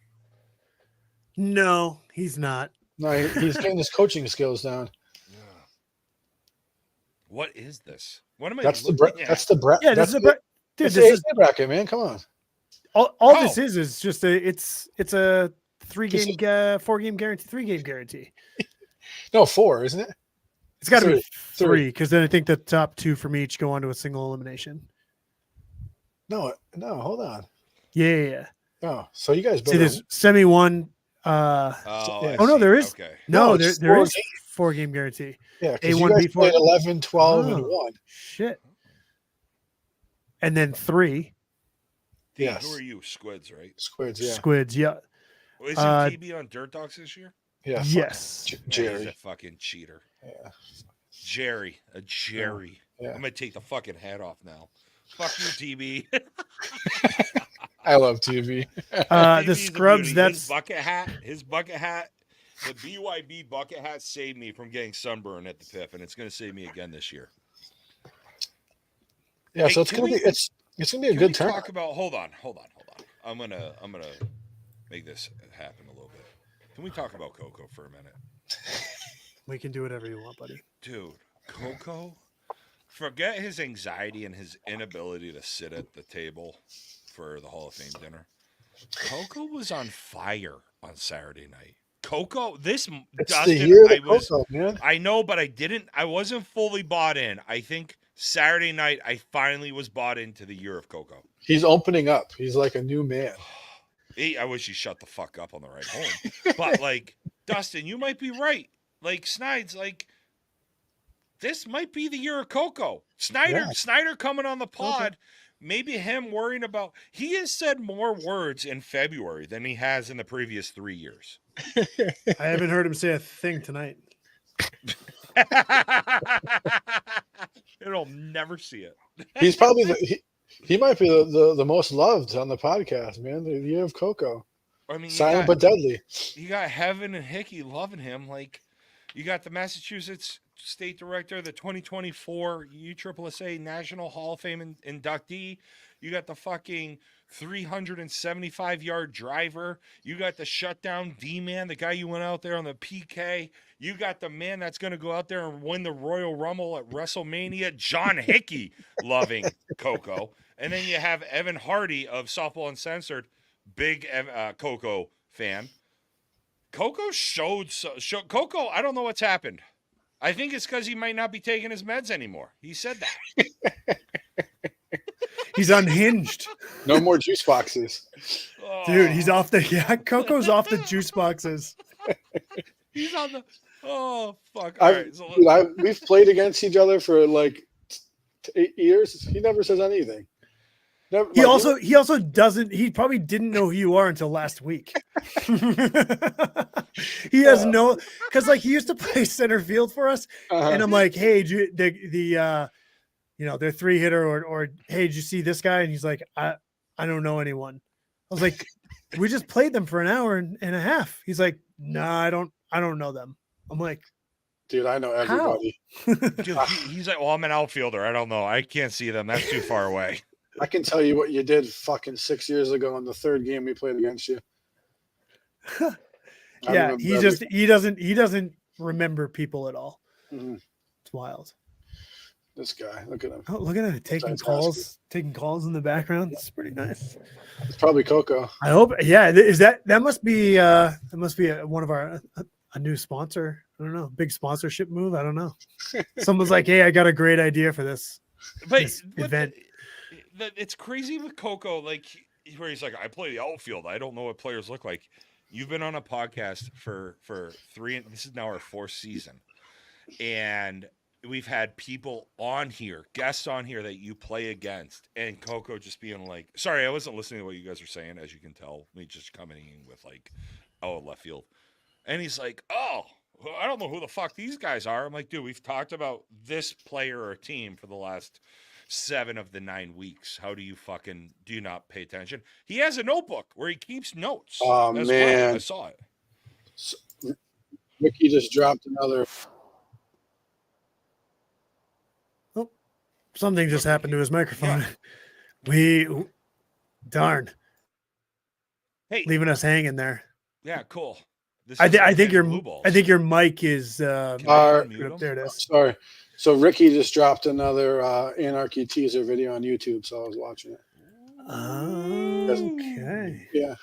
No, he's not. No, he's getting his coaching skills down. Yeah. What is this? What am I That's the looking at? that's the bracket. Yeah, this is dude. This This is bracket, man. Come on. all this is just it's a 4-game guarantee, 3-game guarantee. No, 4, isn't it? It's got to be 3 because then I think the top 2 from each go on to a single elimination. No, hold on. Yeah. Oh, so you guys See, there's semi 1. No, there is. Okay. No, there is 4-game guarantee. Yeah, A1, you guys B4. played 11, 12, and 1. Shit. And then 3. Yes. Who are you? Squids, right? Squids, yeah. Squids, yeah. Well, is your TB on Dirt Dogs this year? Yeah. Yes. Jerry. He's a fucking cheater. Yeah. Jerry. Yeah. I'm gonna take the fucking hat off now. Fuck you, TB. I love TV. The scrubs. That's his bucket hat. The BYB bucket hat saved me from getting sunburn at the PIF, and it's gonna save me again this year. Yeah, Hey, so it's gonna be a good turn. Talk about hold on. I'm gonna make this happen a little bit. Can we talk about Coco for a minute? we can do whatever you want, buddy. Dude, Coco, forget his anxiety and his inability to sit at the table for the Hall of Fame dinner. Coco was on fire on Saturday night. Coco, It's Dustin, the year of Coco, man. I know, but I wasn't fully bought in. I think Saturday night I finally was bought into the year of Coco. He's opening up. He's like a new man. I wish he shut the fuck up on the ride home. But like, Dustin, you might be right. Like Snides, like this might be the year of Coco. Snyder coming on the pod. Maybe him worrying about. He has said more words in February than he has in the previous 3 years. I haven't heard him say a thing tonight. It'll never see it. He's probably he might be the most loved on the podcast, man. The year of Coco. I mean, Silent but deadly. You got Heaven and Hickey loving him. Like, you got the Massachusetts State Director, the 2024 USSSA National Hall of Fame inductee. You got the fucking 375-yard driver. You got the shutdown D-man, the guy you went out there on the PK. You got the man that's going to go out there and win the Royal Rumble at WrestleMania, John Hickey, loving Coco. And then you have Evan Hardy of Softball Uncensored, big Coco fan. Coco showed Coco, I don't know what's happened. I think it's because he might not be taking his meds anymore. He said that. He's unhinged. No more juice boxes. Dude, he's off Coco's off the juice boxes. He's on the fuck. We've played against each other for like 8 years. He never says anything. He also doesn't. He probably didn't know who you are until last week. He has no, because like he used to play center field for us, and I'm like, hey, their 3-hitter, or hey, did you see this guy? And he's like, I don't know anyone. I was like, we just played them for an hour and a half. He's like, nah, I don't know them. I'm like, dude, I know everybody. Dude, he's like, well, I'm an outfielder. I don't know. I can't see them. That's too far away. I can tell you what you did fucking 6 years ago in the third game we played against you. Yeah, he doesn't remember people at all. Mm-hmm. It's wild. This guy, look at him. Oh, look at him taking calls in the background. It's pretty nice. It's probably Coco. I hope. Yeah, that must be one of our a new sponsor. I don't know, big sponsorship move. I don't know. Someone's like, hey, I got a great idea for this event. It's crazy with Coco, like where he's like, I play the outfield. I don't know what players look like. You've been on a podcast for 3, and this is now our 4th season, and we've had people on here, guests on here that you play against, and Coco just being like, sorry, I wasn't listening to what you guys are saying, as you can tell, me just coming in with like, left field. And he's like, I don't know who the fuck these guys are. I'm like, dude, we've talked about this player or team for the last 7 of the 9 weeks. How do you not pay attention? He has a notebook where he keeps notes. Oh, man. Well. I saw it. Ricky just dropped another. Oh, something just happened to his microphone. Yeah. Darn. Hey, leaving us hanging there. Yeah, cool. I think your mic is there it is. Sorry. So Ricky just dropped another Anarchy teaser video on YouTube, so I was watching it. Okay. Yeah,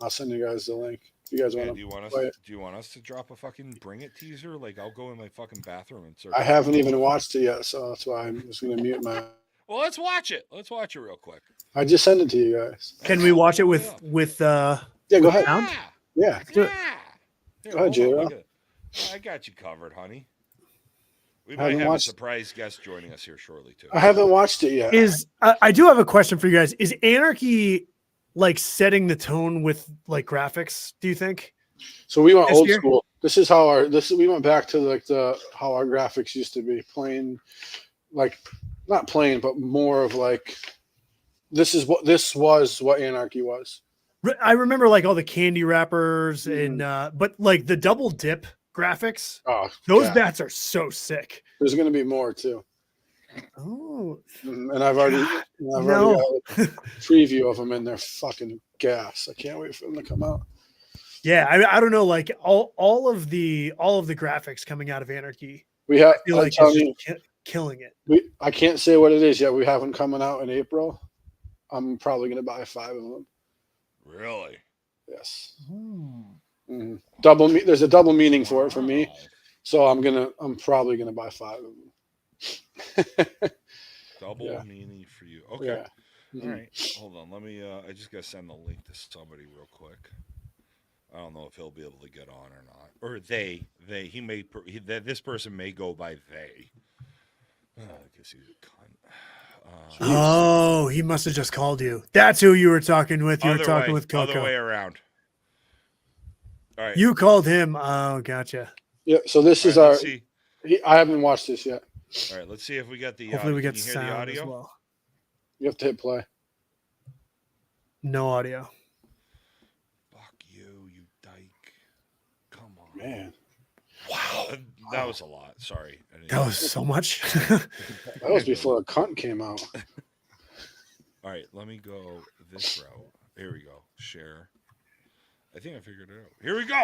I'll send you guys the link. If you guys Man, want do to you want us? play it. Do you want us to drop a fucking Bring It teaser? Like, I'll go in my fucking bathroom and search. I haven't even watched it yet, so that's why I'm just going to mute my. Well, let's watch it. Let's watch it real quick. I just sent it to you guys. Can we watch it with Yeah, go with ahead. sound? Yeah. Let's do it. Here, Go ahead, hold on, J-Ro. look at it. I got you covered, honey. We I might haven't have watched- a surprise guest joining us here shortly too. I haven't watched it yet. I do have a question for you guys. Is Anarchy like setting the tone with like graphics? Do you think? So we went This old year? school. We went back to like how our graphics used to be, plain, like not plain, but more of like this was what Anarchy was. I remember like all the candy wrappers Mm-hmm. and but like the double dip graphics. Oh, Those yeah. bats are so sick. There's going to be more too. Oh And I've already got a preview of them, and they're fucking gas. I can't wait for them to come out. yeah, I don't know, like all of the graphics coming out of Anarchy. We have. I feel I'm like telling it's just killing it. I can't say what it is yet. We have them coming out in April. I'm probably going to buy 5 of them. Really? Yes. Mm-hmm. There's a double meaning for it for me. Wow. So I'm probably gonna buy 5 of them. Double meaning for you. Okay. Yeah. All right. Hold on. Let me. I just gotta send the link to somebody real quick. I don't know if he'll be able to get on or not, or they. He may. This person may go by they. I guess he's a cunt. Oh, he must have just called you. That's who you were talking with. You were talking with Other Coco. way around. All right. You called him. Oh, gotcha. Yeah. So this is Let's see. I haven't watched this yet. All right. Let's see if we got the. Hopefully we can get you hear sound the as audio? well. You have to hit play. No audio. Fuck You dyke. Come on. Man. Wow. That was a lot. Sorry. That was so much. That was before a cunt came out. All right, let me go this route. Here we go. Share. I think I figured it out. Here we go.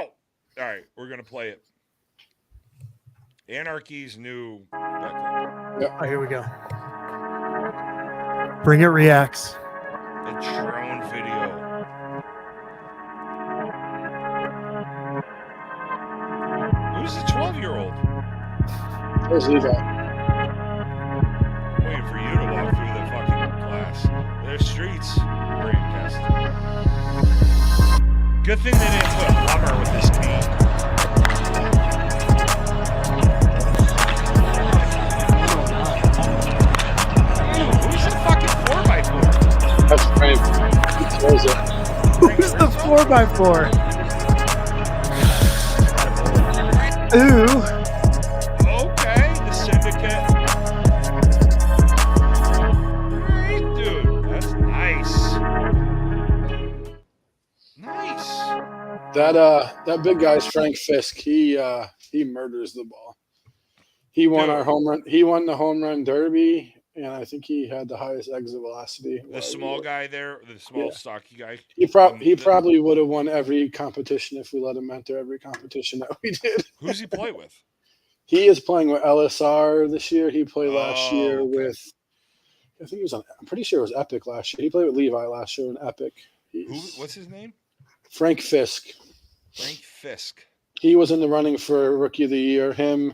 All right, we're going to play it. Anarchy's new backup. Yep. Oh, here we go. Bring It reacts. The drone video. Who's the 12-year-old? Where's Levi? I'm waiting for you to walk through the fucking glass. There's streets. Broadcast. Good thing they didn't put a plumber with this team. Who's the fucking 4x4? That's Frank. He throws it. Who's the 4x4? Ooh. Okay, the syndicate. Alright, dude. That's nice. Nice. That big guy's Frank Fisk. He murders the ball. He won our home run. He won the home run derby, and I think he had the highest exit velocity. The small guy there, the small stocky guy. He probably would have won every competition if we let him enter every competition that we did. Who's he play with? He is playing with LSR this year. He played last year okay. with, I think he was on, I'm pretty sure it was Epic last year. He played with Levi last year in Epic. What's his name? Frank Fisk. Frank Fisk. He was in the running for Rookie of the Year. Him,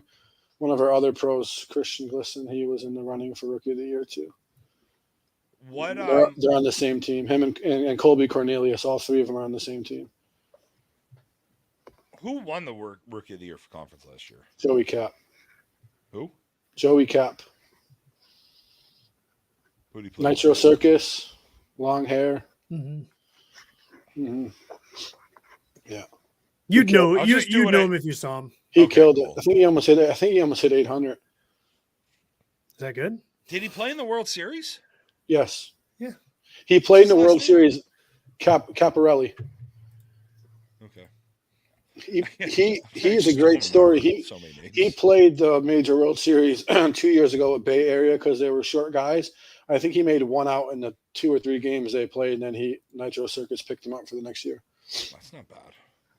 one of our other pros, Christian Glisson, he was in the running for Rookie of the Year too. What? They're on the same team. Him and Colby Cornelius, all 3 of them are on the same team. Who won the Rookie of the Year for conference last year? Joey Cap. Who? Joey Cap. Who did he play? Nitro Circus, long hair. Mm-hmm. Yeah. You'd know I'll just do you'd what know I- him if you saw him. He Okay, killed cool. it. I think he almost hit 800. Is that good? Did he play in the World Series? Yes. Yeah. He played in the What's his World last name? Series. Caparelli. Okay. He's a great story. He played the Major World Series 2 years ago at Bay Area because they were short guys. I think he made 1 out in the 2 or 3 games they played, and then Nitro Circus picked him up for the next year. That's not bad.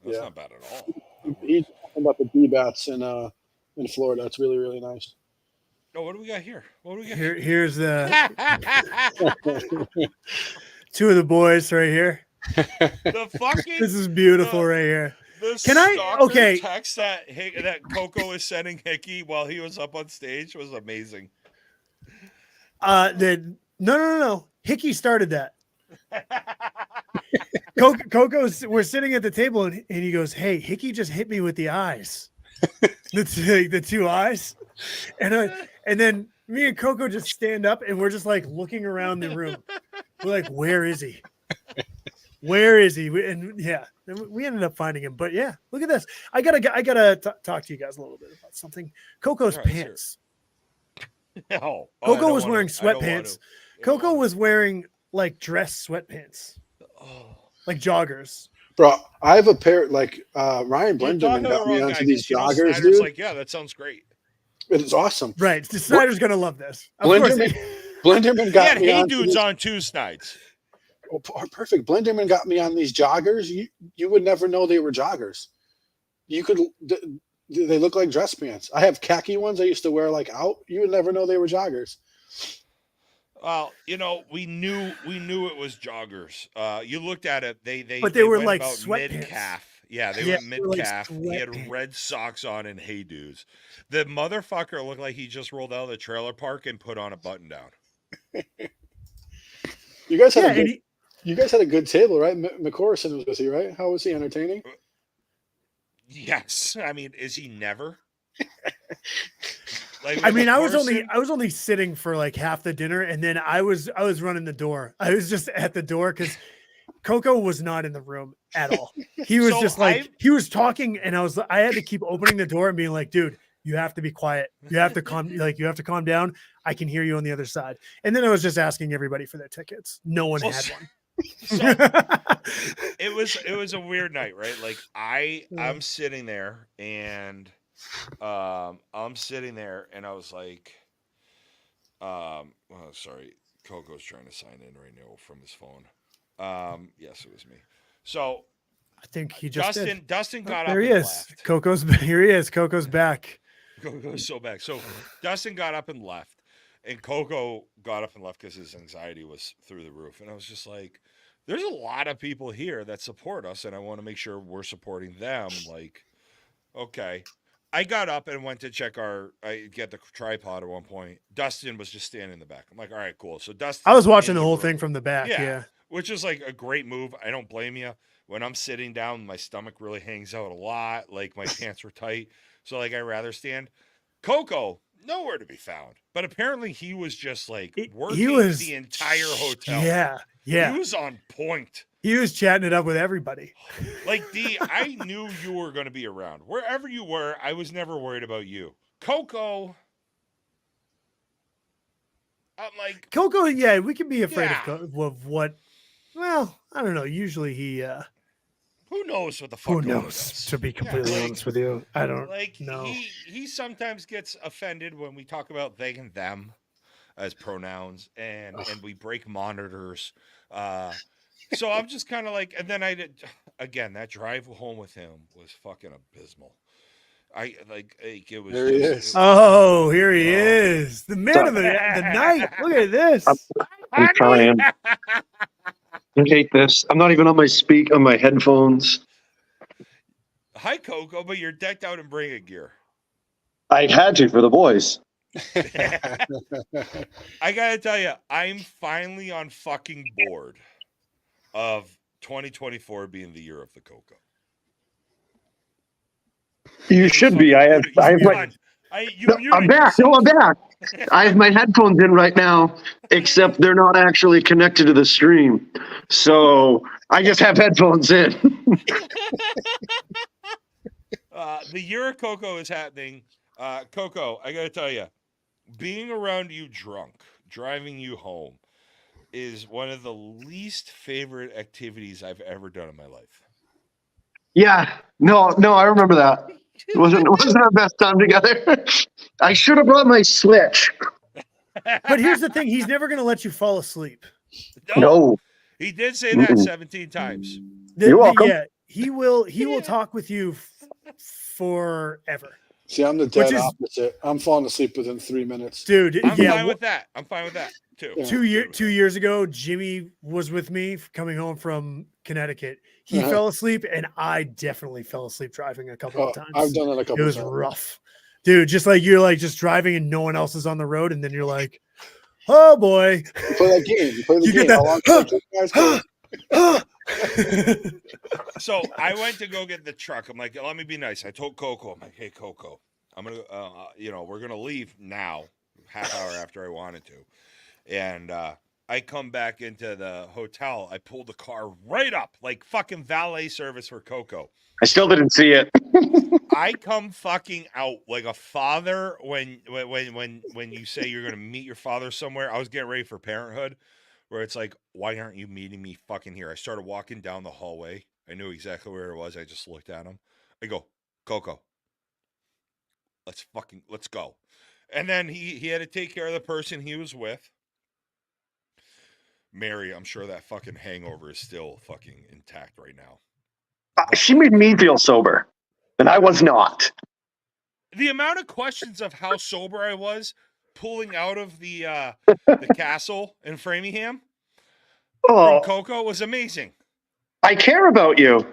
That's not bad at all. He's talking about the D-bats in Florida. It's really, really nice. Oh, what do we got here? What do we got Here's the two of the boys right here. The fucking This is beautiful the- right here. the Can I- stalker okay. text that that Coco was sending Hickey while he was up on stage was amazing. No. Hickey started that. We're sitting at the table and he goes, "Hey, Hickey just hit me with the eyes, the two eyes," and then me and Coco just stand up and we're just like looking around the room. We're like, "Where is he? Where is he?" And yeah, we ended up finding him. But yeah, look at this. I gotta talk to you guys a little bit about something. Coco's All right, pants. Oh, Coco was wearing sweatpants. Coco was wearing like dress sweatpants, like joggers. Bro, I have a pair like Ryan You're Blenderman talking to the got me wrong onto guy, these 'cause you know joggers, Snyder's dude. like, yeah, that sounds great. It is awesome. Right. Snyder's gonna love this. Of course. Blenderman He got had me Hey on Dudes on two Snides. Oh, perfect. Blenderman got me on these joggers. You would never know they were joggers. You could. They look like dress pants. I have khaki ones I used to wear like out. You would never know they were joggers. Well, you know, we knew it was joggers. You looked at it; they were went like about sweatpants. mid-calf. Yeah, they Yeah, went they were like mid-calf. He had sweatpants. red socks on and Hey Dudes. The motherfucker looked like he just rolled out of the trailer park and put on a button down. You guys had Yeah, a good. You guys had a good table, right? McCorson was with you, right? How was he entertaining? Yes, I mean, is he never? Like, I mean, I was McPherson- only sitting for like half the dinner, and then I was running the door. I was just at the door because Coco was not in the room at all. He was So just like he was talking, and I had to keep opening the door and being like, "Dude, you have to be quiet. You have to calm down. I can hear you on the other side." And then I was just asking everybody for their tickets. No one had one. So, it was a weird night, right? Like I'm sitting there and I was like sorry, Coco's trying to sign in right now from his phone. Yes, it was me. So I think he just Dustin got up there he and is. left. Here he is. Coco's back. Coco's so back. So Dustin got up and left, and Coco got up and left because his anxiety was through the roof. And I was just like, there's a lot of people here that support us, and I want to make sure we're supporting them. Like, okay. I got up and went to check I get the tripod at one point. Dustin was just standing in the back. I'm like, all right, cool. So Dustin, I was watching the whole thing from the back. Yeah. Which is like a great move. I don't blame you. When I'm sitting down, my stomach really hangs out a lot. Like my pants were tight. So like I rather stand. Coco, nowhere to be found. But apparently he was just like working the entire hotel. Yeah. Yeah. He was on point. He was chatting it up with everybody. Like I knew you were going to be around. Wherever you were, I was never worried about you. Coco, I'm like Coco, yeah, we can be afraid of what. Well, I don't know. Usually he. Who knows what the fuck? Who knows? To be completely honest with you, I don't know. He sometimes gets offended when we talk about they and them as pronouns, and we break monitors. So I'm just kind of like, and then I did again. That drive home with him was fucking abysmal. It was. There he is. Oh, here he is, the man of the night. Look at this. I'm trying. I hate this. I'm not even on my headphones. Hi, Coco, but you're decked out in bringing gear. I had to for the boys. I gotta tell you, I'm finally on fucking board of 2024 being the year of the Coco. You should be. I have my. I'm back. No, I'm back. I have my headphones in right now, except they're not actually connected to the stream. So I just have headphones in. The year of Coco is happening. Coco, I gotta tell you, being around you drunk, driving you home, is one of the least favorite activities I've ever done in my life. Yeah. No, I remember that. It wasn't our best time together. I should have brought my Switch. But here's the thing: he's never going to let you fall asleep. No. He did say that 17 times. You're welcome. Yeah, he will talk with you forever. See, I'm the dead opposite. I'm falling asleep within 3 minutes. Dude, I'm fine with that. I'm fine with that too. Yeah. 2 years ago, Jimmy was with me coming home from Connecticut. He Uh-huh. fell asleep, and I definitely fell asleep driving a couple of times. I've done it a couple It was times. rough. Dude, just like you're like just driving and no one else is on the road, and then you're like, oh boy. You play that game. You play the You game. get How long can you guys go? So I went to go get the truck. I'm like, let me be nice. I told Coco, I'm like, hey, Coco, I'm going to, we're going to leave now, half hour after I wanted to. And I come back into the hotel. I pulled the car right up, like fucking valet service for Coco. I still didn't see it. I come fucking out like a father when you say you're going to meet your father somewhere. I was getting ready for parenthood, where it's like, why aren't you meeting me fucking here? I started walking down the hallway. I knew exactly where it was. I just looked at him. I go, Coco, let's go. And then he had to take care of the person he was with. Mary, I'm sure that fucking hangover is still fucking intact right now. She made me feel sober, and I was not. The amount of questions of how sober I was pulling out of the castle in Framingham from Coco was amazing. I care about you.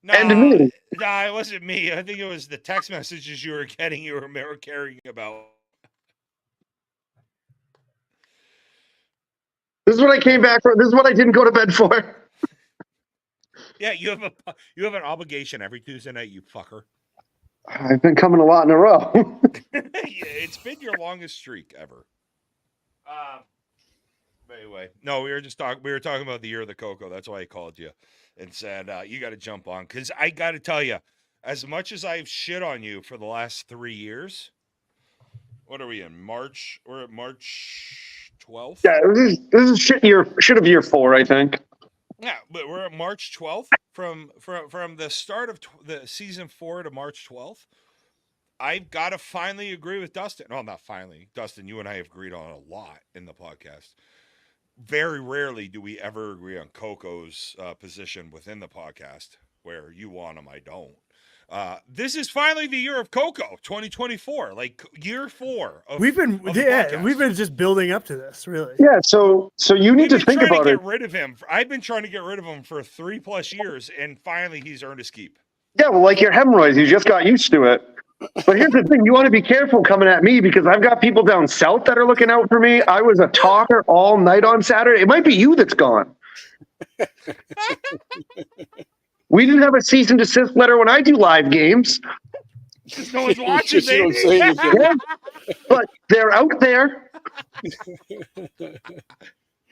And me. Nah, it wasn't me. I think it was the text messages you were getting, you were caring about. This is what I came back for. This is what I didn't go to bed for. Yeah, you have an obligation every Tuesday night, you fucker. I've been coming a lot in a row. Yeah, it's been your longest streak ever. Anyway, no, we were talking about the year of the Coco. That's why I called you and said you got to jump on, because I got to tell you, as much as I've shit on you for the last 3 years, what are we in March? We're at March 12th. Yeah, this is shit of year 4, I think. Yeah, but we're at March 12th from the start of the season 4 to March 12th. I've got to finally agree with Dustin. Well, not finally. Dustin, you and I have agreed on a lot in the podcast. Very rarely do we ever agree on Coco's position within the podcast, where you want him, I don't. This is finally the year of Coco, 2024, like year 4. We've been just building up to this, really. Yeah, so you need to think about it. Get rid of him. I've been trying to get rid of him for 3+ years, and finally he's earned his keep. Yeah, well, like your hemorrhoids, you just got used to it. But here's the thing, you want to be careful coming at me, because I've got people down south that are looking out for me. I was a talker all night on Saturday. It might be you that's gone. We didn't have a cease and desist letter when I do live games. Because no one's watching, baby. Yeah, but they're out there.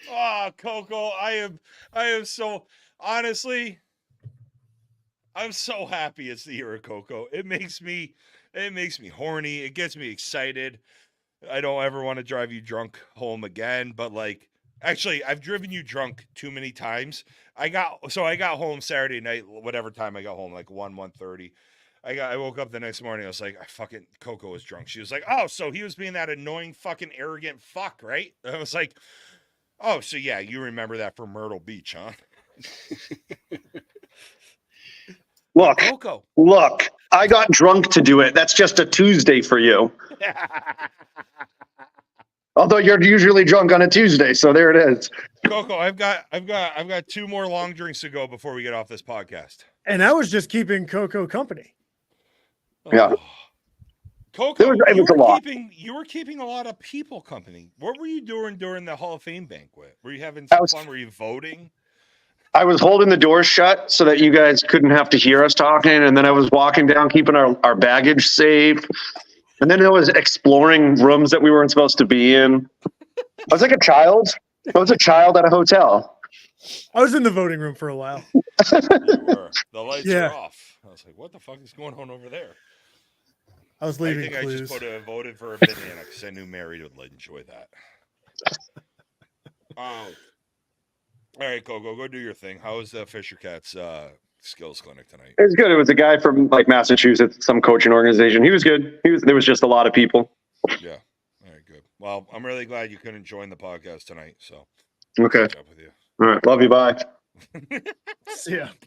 Oh, Coco, I am so, honestly, I'm so happy it's the year of Coco. It makes me horny. It gets me excited. I don't ever want to drive you drunk home again, but like, actually, I've driven you drunk too many times. I got home Saturday night, whatever time I got home, like 1:30. I woke up the next morning. I was like, Coco was drunk. She was like, oh, so he was being that annoying, fucking arrogant fuck, right? I was like, oh, so yeah, you remember that from Myrtle Beach, huh? Look, I got drunk to do it. That's just a Tuesday for you. Although you're usually drunk on a Tuesday, so there it is. Coco, I've got 2 more long drinks to go before we get off this podcast. And I was just keeping Coco company. Yeah. Coco, you were keeping a lot of people company. What were you doing during the Hall of Fame banquet? Were you having some fun? Were you voting? I was holding the doors shut so that you guys couldn't have to hear us talking, and then I was walking down, keeping our baggage safe. And then I was exploring rooms that we weren't supposed to be in. I was like a child. I was a child at a hotel. I was in the voting room for a while. You were. The lights are off. I was like, what the fuck is going on over there? I was leaving I think clues. I just voted for a banana because I knew Mary would enjoy that. All right, Coco, go do your thing. How was the Fisher Cats skills clinic tonight? It was good. It was a guy from like Massachusetts, some coaching organization. He was good. There was just a lot of people. Yeah. All right, good. Well, I'm really glad you couldn't join the podcast tonight. So okay. Catch up with you. All right. Love you. Bye. See ya.